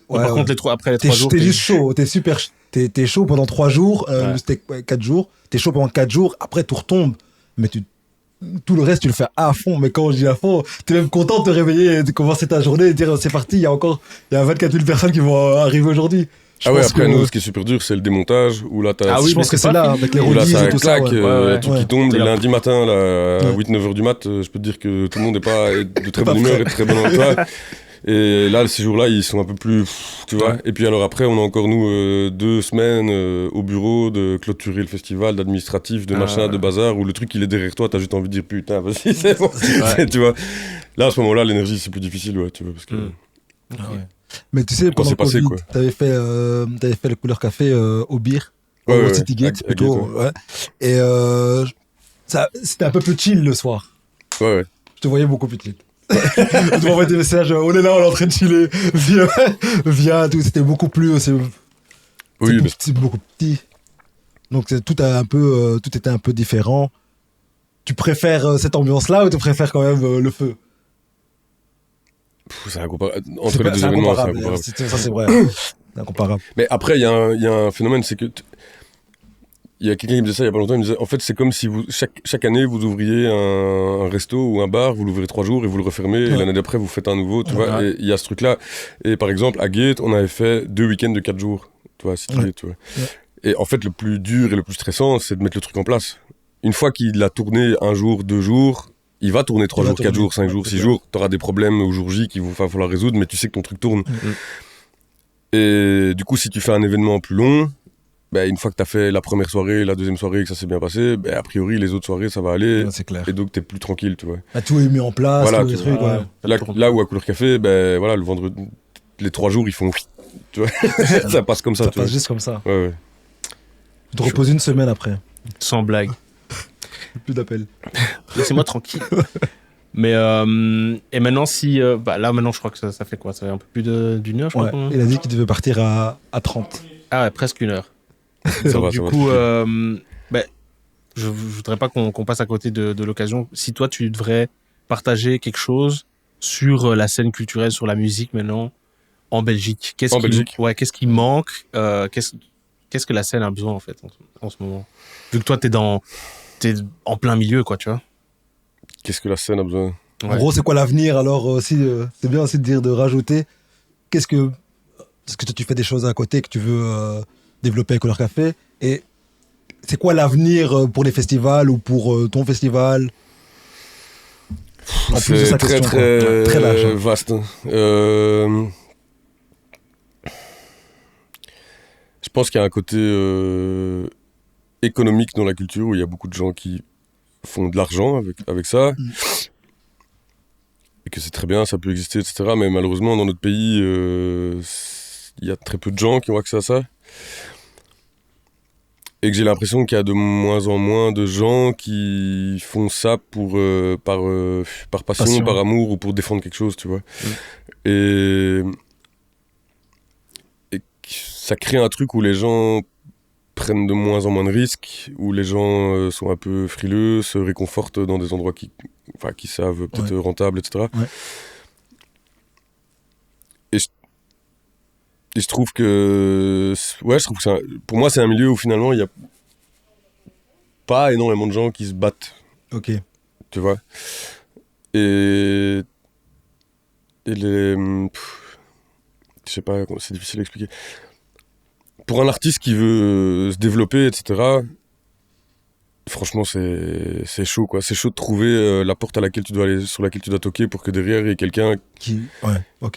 Par contre, après les 3 jours, t'es juste chaud, t'es chaud pendant 3 jours, Ouais. c'était 4 jours, t'es chaud pendant 4 jours, après tout retombe, mais tout le reste tu le fais à fond, mais quand je dis à fond, t'es même content de te réveiller et de commencer ta journée et de dire c'est parti, il y a 24 000 personnes qui vont arriver aujourd'hui. Je Ah ouais, pense après, que- nous, ce qui est super dur, c'est le démontage, où là, t'as. Ah oui, je pense mais que c'est c'est pas là, fini. avec les Où là, releases ça et tout ça. claque, Ouais. le truc Ouais. qui tombe C'est le la- lundi matin, là, à Ouais. 8-9 heures du mat, je peux te dire que tout le monde n'est pas de très Pas bonne humeur prêt. et de très bonne emploi. Et là, ces jours-là, ils sont un peu plus, tu vois. Ouais. Et puis alors après, on a encore, nous, 2 semaines au bureau de clôturer le festival, d'administratif, de Ah, machin, ouais. de bazar, où le truc, il est derrière toi, t'as juste envie de dire putain, vas-y, c'est bon. Ouais. Tu vois. Là, à ce moment-là, l'énergie, c'est plus difficile, ouais, tu vois, parce que. Mm. Ah ouais. Mais tu sais, pendant c'est passé, Covid, quoi. t'avais fait le couleur café au Beer, Ouais, au ouais, City Gate à plutôt. Gate, Ouais. Et c'était un peu plus chill le soir. Ouais, ouais. Je te voyais beaucoup plus chill. Tu m'envoies des messages, on est là, on est en train de chiller, viens, tout, c'était beaucoup plus, Oui, mais c'est beaucoup petit. Donc tout était un peu différent. Tu préfères cette ambiance-là ou tu préfères quand même le feu? c'est entre les deux C'est événements, c'est incomparable. incomparable. Ça c'est vrai. C'est incomparable. Mais après, il y a un phénomène, c'est que il y a quelqu'un qui me disait ça il y a pas longtemps, il me disait en fait c'est comme si vous chaque année vous ouvriez un resto ou un bar, vous l'ouvrez 3 jours et vous le refermez et Ouais. l'année d'après vous faites un nouveau, tu vois. Ouais. Et il y a ce truc là. Et par exemple à Gate, on avait fait 2 week-ends de 4 jours, tu vois, City Ouais. Gate, tu vois. Et en fait le plus dur et le plus stressant, c'est de mettre le truc en place. Une fois qu'il a tourné 1 jour, 2 jours, il va tourner 3 Il va jours, 4 tourner. jours, 5 jours, Ouais, 6 c'est jours. T'auras des problèmes au jour J qu'il va falloir résoudre, mais tu sais que ton truc tourne. Et du coup, si tu fais un événement plus long, ben, une fois que tu as fait la première soirée, la deuxième soirée, que ça s'est bien passé, ben, a priori, les autres soirées, ça va aller. Ouais, c'est clair. Et donc, tu es plus tranquille, tu vois. Là, tout est mis en place, Voilà, tous les tu trucs. vois. Ouais. Ouais. Là où à Couleur Café, ben, voilà, le vendredi, les 3 jours, ils font. Tu vois, ça passe comme ça, Ça tu vois. passe juste comme ça. Ouais, ouais. Tu te reposes une semaine après. Sans blague. Plus d'appels. Laissez-moi tranquille. Mais et maintenant, là maintenant, je crois que ça fait quoi? Ça fait un peu plus d'une heure, je crois. Ouais. qu'on- Il a dit qu'il devait partir à 30. Ah ouais, presque 1 heure. Ça Donc, va, du ça va. coup, ben, je voudrais pas qu'on passe à côté de l'occasion. Si toi, tu devrais partager quelque chose sur la scène culturelle, sur la musique maintenant, en Belgique, qu'est-ce qui manque, qu'est-ce que la scène a besoin, en fait, en ce moment? Vu que toi, t'es en plein milieu, quoi, tu vois. Qu'est-ce que la scène a besoin? Ouais. En gros, c'est quoi l'avenir? Alors aussi, c'est bien aussi de rajouter. Est-ce que tu fais des choses à côté que tu veux développer avec Couleur Café? Et c'est quoi l'avenir pour les festivals ou pour ton festival? En plus de sa question, très large, vaste. Je pense qu'il y a un côté économique dans la culture où il y a beaucoup de gens qui font de l'argent avec ça. Et que c'est très bien, ça peut exister, etc. Mais malheureusement, dans notre pays, il y a très peu de gens qui ont accès à ça. Et que j'ai l'impression qu'il y a de moins en moins de gens qui font ça par passion, par amour ou pour défendre quelque chose, tu vois. Et ça crée un truc où les gens prennent de moins en moins de risques, où les gens sont un peu frileux, se réconfortent dans des endroits qui savent peut-être rentables, etc. Ouais. Et je trouve que... Ouais, je trouve que pour moi, c'est un milieu où finalement, il n'y a pas énormément de gens qui se battent. Ok. Tu vois. Et les... Je sais pas, c'est difficile à expliquer. Pour un artiste qui veut se développer, etc., franchement, c'est chaud, quoi. C'est chaud de trouver la porte sur laquelle tu dois toquer pour que derrière, il y ait quelqu'un qui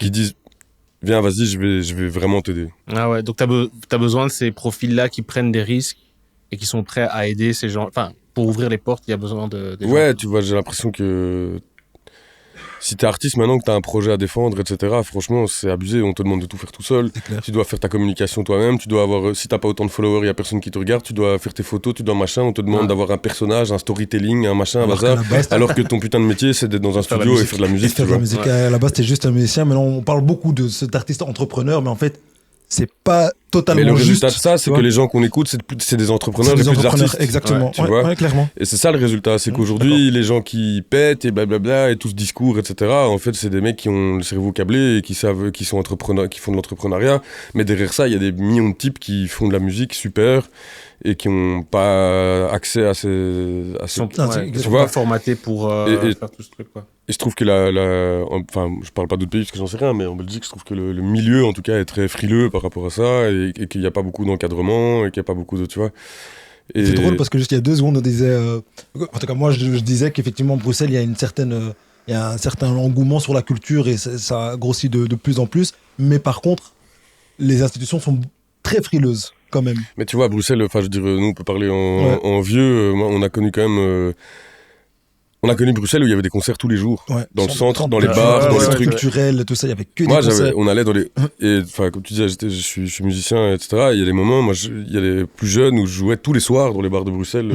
dise « Viens, vas-y, je vais vraiment t'aider. » Ah ouais, donc t'as besoin de ces profils-là qui prennent des risques et qui sont prêts à aider ces gens. Enfin, pour ouvrir les portes, il y a besoin de ouais, tu vois, j'ai l'impression que si t'es artiste maintenant, que t'as un projet à défendre, etc., franchement, c'est abusé. On te demande de tout faire tout seul. Tu dois faire ta communication toi-même. Tu dois avoir, si t'as pas autant de followers, il y a personne qui te regarde. Tu dois faire tes photos, tu dois machin. On te demande d'avoir un personnage, un storytelling, un machin, un bazar. Alors que ton putain de métier, c'est d'être dans un studio et faire de la musique. Faire de la musique. À la base, t'es juste un musicien. Mais là, on parle beaucoup de cet artiste entrepreneur, mais en fait, c'est pas totalement juste. Mais le résultat de ça, c'est que les gens qu'on écoute, c'est des entrepreneurs et plus des artistes. Exactement. Tu vois clairement. Et c'est ça le résultat, c'est qu'aujourd'hui, les gens qui pètent et blablabla et tout ce discours, etc., en fait, c'est des mecs qui ont le cerveau câblé et qui sont entrepreneurs, qui font de l'entrepreneuriat. Mais derrière ça, il y a des millions de types qui font de la musique super et qui n'ont pas accès à ces tu vois, formatés pour faire tout ce truc, quoi. Et je trouve que enfin, je parle pas d'autres pays parce que j'en sais rien, mais en Belgique, je trouve que le milieu, en tout cas, est très frileux par rapport à ça et qu'il n'y a pas beaucoup d'encadrement et qu'il n'y a pas beaucoup de, tu vois. Et c'est drôle parce que juste il y a 2 secondes, on disait, en tout cas, moi, je disais qu'effectivement, Bruxelles, il y a un certain engouement sur la culture et ça grossit de plus en plus. Mais par contre, les institutions sont très frileuses, quand même. Mais tu vois, à Bruxelles, enfin, je veux dire, nous, on peut parler en vieux. On a connu quand même... On a connu Bruxelles où il y avait des concerts tous les jours, dans le centre, dans les bars, dans les trucs culturels, tout ça, il y avait que des concerts. On allait dans les... Et enfin, comme tu disais, je suis musicien, etc. Il y a des moments, il y a les plus jeunes où je jouais tous les soirs dans les bars de Bruxelles.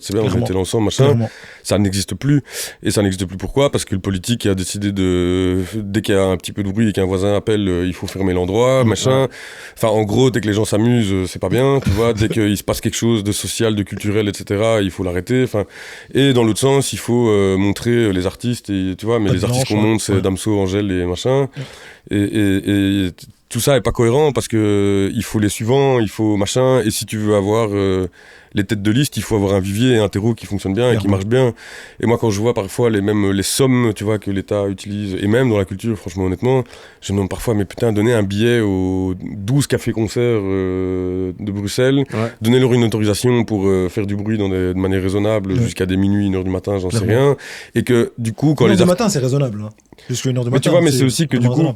C'est bien, on était ensemble, machin. Clairement. Ça n'existe plus. Et ça n'existe plus pourquoi ? Parce que le politique a décidé dès qu'il y a un petit peu de bruit et qu'un voisin appelle, il faut fermer l'endroit, machin. Enfin, en gros, dès que les gens s'amusent, c'est pas bien, tu vois. Dès qu'il se passe quelque chose de social, de culturel, etc., il faut l'arrêter. Enfin, et dans l'autre sens, il faut montrer les artistes, et, tu vois, mais les artistes qu'on montre, c'est Damso, Angèle et machin. Et tout ça est pas cohérent parce que il faut les suivants, il faut machin. Et si tu veux avoir les têtes de liste, il faut avoir un vivier et un terreau qui fonctionne bien et qui marche bien. Et moi, quand je vois parfois les sommes, tu vois, que l'État utilise, et même dans la culture, franchement, honnêtement, je me demande parfois, mais putain, donner un billet aux 12 cafés-concerts de Bruxelles, donner-leur une autorisation pour faire du bruit de manière raisonnable jusqu'à des minuit, 1h du matin, j'en sais rien. Et que, du coup, quand 1h du matin, c'est raisonnable. Hein. Jusqu'à 1h du matin. Mais tu vois, mais c'est aussi que, du coup,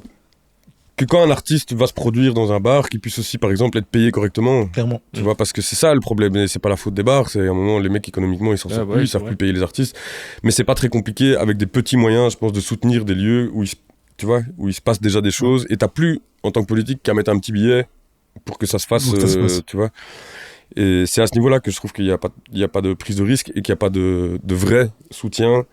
que quand un artiste va se produire dans un bar, qu'il puisse aussi, par exemple, être payé correctement. Clairement. Tu vois, parce que c'est ça le problème. Et c'est pas la faute des bars. C'est à un moment, les mecs, économiquement, ils s'en sortent plus, ils savent plus payer les artistes. Mais c'est pas très compliqué, avec des petits moyens, je pense, de soutenir des lieux où il se passe déjà des choses. Et t'as plus, en tant que politique, qu'à mettre un petit billet pour que ça se fasse, tu vois. Et c'est à ce niveau-là que je trouve qu'il y a pas de prise de risque et qu'il n'y a pas de vrai soutien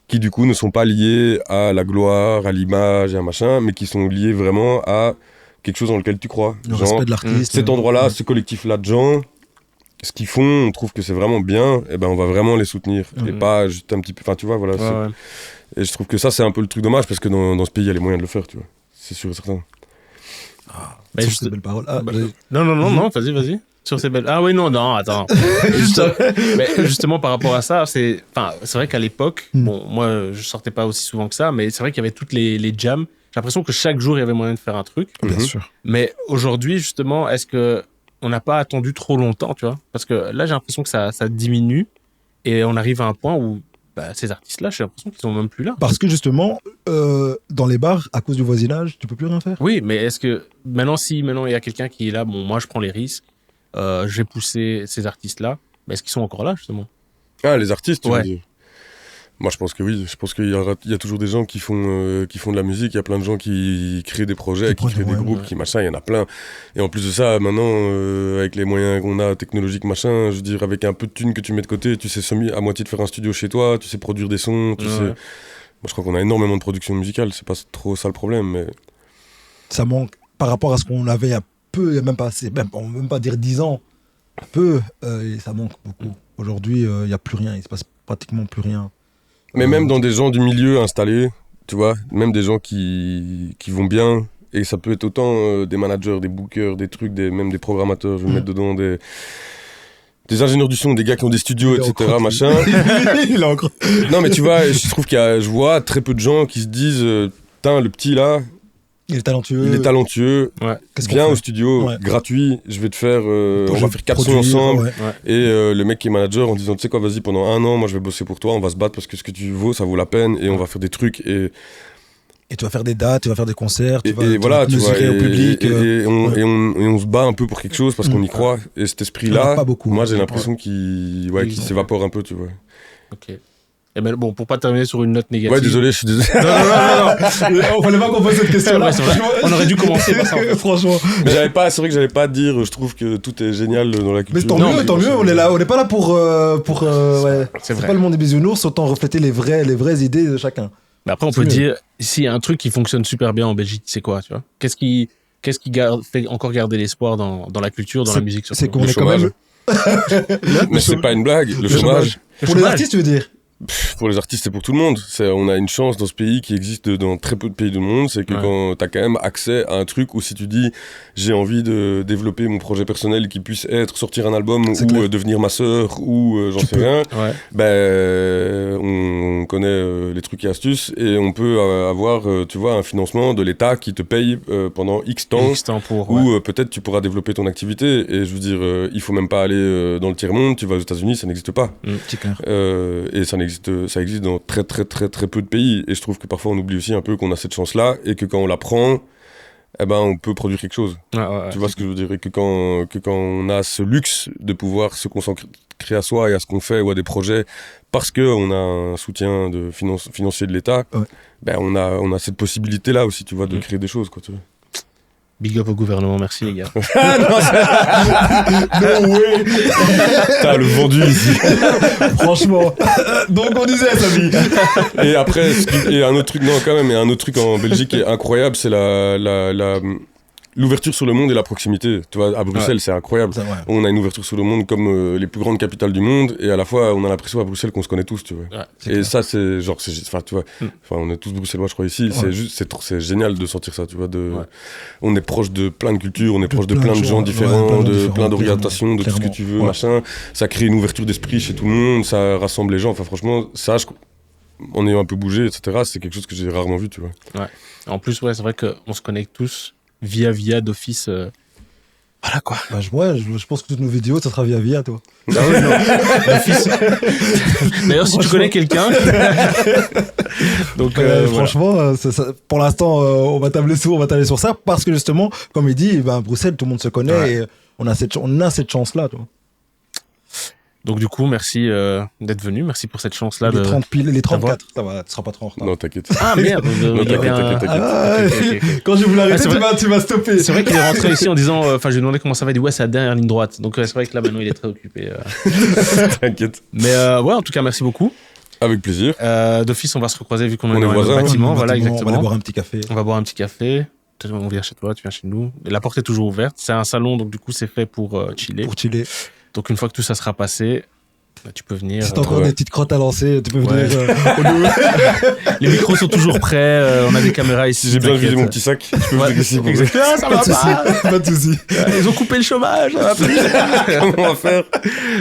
qui du coup ne sont pas liés à la gloire, à l'image et à machin, mais qui sont liés vraiment à quelque chose dans lequel tu crois. Le respect de l'artiste. Cet endroit-là, ce collectif-là de gens, ce qu'ils font, on trouve que c'est vraiment bien, et ben on va vraiment les soutenir. Et Mhm. pas juste un petit peu. Enfin, tu vois, voilà. Ouais, ouais. Et je trouve que ça, c'est un peu le truc dommage parce que dans ce pays, il y a les moyens de le faire, tu vois. C'est sûr et certain. Mais Sur juste- ces belles paroles. Ah, Bah, j'ai- non, vas-y. Sur ces belles. Ah oui, non, attends. Mais justement, par rapport à ça, c'est vrai qu'à l'époque, bon, moi, je sortais pas aussi souvent que ça, mais c'est vrai qu'il y avait toutes les jams. J'ai l'impression que chaque jour, il y avait moyen de faire un truc. Bien Mhm. sûr. Mais aujourd'hui, justement, est-ce que on n'a pas attendu trop longtemps, tu vois? Parce que là, j'ai l'impression que ça diminue et on arrive à un point où ces artistes-là, j'ai l'impression qu'ils sont même plus là. Parce que justement, dans les bars, à cause du voisinage, tu peux plus rien faire. Oui, mais est-ce que maintenant il y a quelqu'un qui est là, bon, moi, je prends les risques, je vais pousser ces artistes-là, mais est-ce qu'ils sont encore là, justement? Ah, les artistes, tu Ouais. veux dire. Moi, je pense que oui. Je pense qu'il y a toujours des gens qui font de la musique. Il y a plein de gens qui créent des projets, Qui qui créent des prennent, groupes, ouais. qui machin. Il y en a plein. Et en plus de ça, maintenant, avec les moyens qu'on a technologiques, machin, je veux dire, avec un peu de thunes que tu mets de côté, tu sais à moitié de faire un studio chez toi, tu sais produire des sons, tu Ouais. sais. Moi, je crois qu'on a énormément de production musicale. C'est pas trop ça le problème, mais. Ça manque par rapport à ce qu'on avait il y a peu, on va même pas dire 10 ans, peu, et ça manque beaucoup. Aujourd'hui, il n'y a plus rien, il se passe pratiquement plus rien. Mais même dans des gens du milieu installés, tu vois, même des gens qui vont bien, et ça peut être autant des managers, des bookers, des trucs, même des programmateurs, je vais mettre dedans des ingénieurs du son, des gars qui ont des studios, Il est etc., encore- machin. Il a encore. Non, mais tu vois, je trouve je vois très peu de gens qui se disent, putain, le petit là, Il est talentueux. il est talentueux, Ouais. Qu'est-ce qu'on viens fait au studio, Ouais. gratuit, je vais te faire, on Projet va faire 4 sons produire, ensemble. ouais. Et le mec qui est manager en disant, tu sais quoi, vas-y, pendant 1 an, moi je vais bosser pour toi, on va se battre parce que ce que tu vaux, ça vaut la peine, et on va faire des trucs. Et tu vas faire des dates, tu vas faire des concerts, tu Et vas voilà, tu vois, mesurer au public. et ouais. on se bat un peu pour quelque chose parce qu'on y croit. Et cet Il y en esprit-là, a pas beaucoup. moi j'ai l'impression Oui, qu'il non. s'évapore un peu, tu vois. Ok. Et ben bon, pour pas terminer sur une note négative. Ouais, désolé, je suis désolé. On fallait pas qu'on pose cette question-là. Ouais, c'est vrai. On aurait dû commencer par ça, en fait. Franchement. Mais c'est vrai que j'allais pas dire, je trouve que tout est génial dans la culture. Mais tant Non, mieux, mais tant mieux. On est là, on n'est pas là pour ouais. C'est vrai. pas le monde des bisounours, autant refléter les vraies idées de chacun. Mais après, on C'est peut mieux. dire, s'il y a un truc qui fonctionne super bien en Belgique, c'est quoi, tu vois? Qu'est-ce qui fait encore garder l'espoir dans la culture, dans la musique, surtout? C'est qu'on Le est quand même. Mais c'est pas une blague, le chômage. Pour les artistes, tu veux dire? Pour les artistes, c'est pour tout le monde. On a une chance dans ce pays qui existe dans très peu de pays du monde, c'est que Ouais. quand t'as quand même accès à un truc où si tu dis j'ai envie de développer mon projet personnel qui puisse être sortir un album C'est ou clair. devenir ma sœur ou j'en Tu sais peux. rien, Ouais. on connaît les trucs et astuces et on peut avoir tu vois un financement de l'État qui te paye pendant X temps. X temps pour. Ou peut-être tu pourras développer ton activité et je veux dire il faut même pas aller dans le tiers-monde, tu vas aux États-Unis, ça n'existe pas. C'est clair. Et ça existe dans très très très très peu de pays et je trouve que parfois on oublie aussi un peu qu'on a cette chance là et que quand on la prend on peut produire quelque chose. Tu vois ce que je veux dire, et que quand on a ce luxe de pouvoir se consacrer à soi et à ce qu'on fait ou à des projets parce qu'on a un soutien financier de l'État, Ouais. on a cette possibilité là aussi, tu vois, de créer des choses, quoi, tu vois. Big up au gouvernement, merci les gars. T'as le vendu ici. Franchement. Donc on disait, Samy. Et après, et un autre truc, non quand même, et un autre truc en Belgique qui est incroyable, c'est l'ouverture sur le monde et la proximité. Tu vois, à Bruxelles, c'est incroyable. C'est vrai. On a une ouverture sur le monde comme les plus grandes capitales du monde, et à la fois, on a l'impression à Bruxelles qu'on se connaît tous, tu vois. Ouais, c'est Et clair. ça, c'est genre, enfin, tu vois, on est tous bruxellois, je crois, ici. Ouais. C'est juste, c'est génial de sentir ça, tu vois. Ouais. On est proche de plein de cultures, on est proche de plein plein de de gens gens, différents, ouais, de plein différents, d'orientations, de tout ce que clairement. tu veux, Ouais. machin. Ça crée une ouverture d'esprit chez tout le monde, ça rassemble les gens. Enfin, franchement, ça, en ayant un peu bougé, etc., c'est quelque chose que j'ai rarement vu, tu vois. En plus, ouais, c'est vrai qu'on se connecte tous via d'office. Voilà quoi. Bah, je pense que toutes nos vidéos, ça sera via toi. D'office. D'ailleurs, si tu connais quelqu'un. Donc, voilà. Franchement, pour l'instant, on va tabler sur ça parce que justement, comme il dit, Bruxelles, tout le monde se connaît Ouais. et on a cette chance-là. Tu vois. Donc, du coup, merci d'être venu. Merci pour cette chance-là. Les 30 piles, les 34, d'avoir- ça va, tu seras pas trop en retard. Non, t'inquiète. Ah merde, il y avait un- t'inquiète. Ah, Ok. Quand je voulais arrêter, c'est vrai. tu vas stopper. C'est vrai qu'il est rentré ici en disant, enfin, je lui ai demandé comment ça va, il dit ouais, c'est la dernière ligne droite. Donc c'est vrai que là maintenant il est très occupé. T'inquiète. Mais ouais, en tout cas, merci beaucoup. Avec plaisir. D'office, on va se recroiser vu qu'on On est est dans le voisins. bâtiment. Voilà, On va aller exactement. boire un petit café. On va boire un petit café. Peut-être on vient chez toi, tu viens chez nous. Et la porte est toujours ouverte. C'est un salon, donc du coup c'est fait pour chiller. Pour chiller. Donc une fois que tout ça sera passé, bah, tu peux venir. Si t'as encore des petites crottes à lancer, tu peux venir. Les micros sont toujours prêts, on a des caméras ici. Si j'ai besoin de vider mon petit sac, je peux venir ici. Exactement, ça va pas de soucis. Ils ont coupé le chômage, ça va plus. Comment on va faire?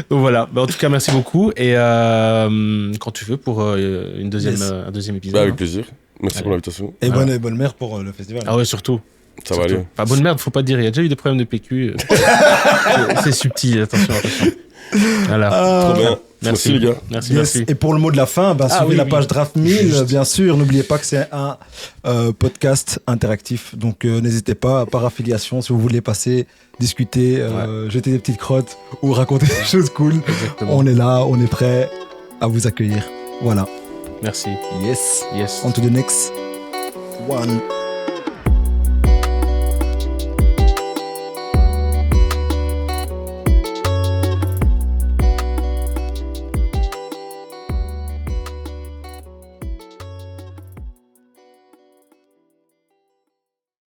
Donc voilà, bah, en tout cas merci beaucoup et quand tu veux pour un deuxième épisode. Bah, avec plaisir. Merci pour l'invitation. Et bonne mère pour le festival. Ah ouais, surtout. Ça va aller. Enfin, bonne merde, faut pas dire. Il y a déjà eu des problèmes de PQ. C'est subtil, attention. Voilà. Trop bien. Merci les gars. Merci. Et pour le mot de la fin, suivez la page Draft 1000, bien sûr. N'oubliez pas que c'est un podcast interactif. Donc n'hésitez pas, par affiliation, si vous voulez passer, discuter, jeter des petites crottes ou raconter des choses cool. Exactement. On est là, on est prêt à vous accueillir. Voilà. Merci. Yes. Yes. On to the next one.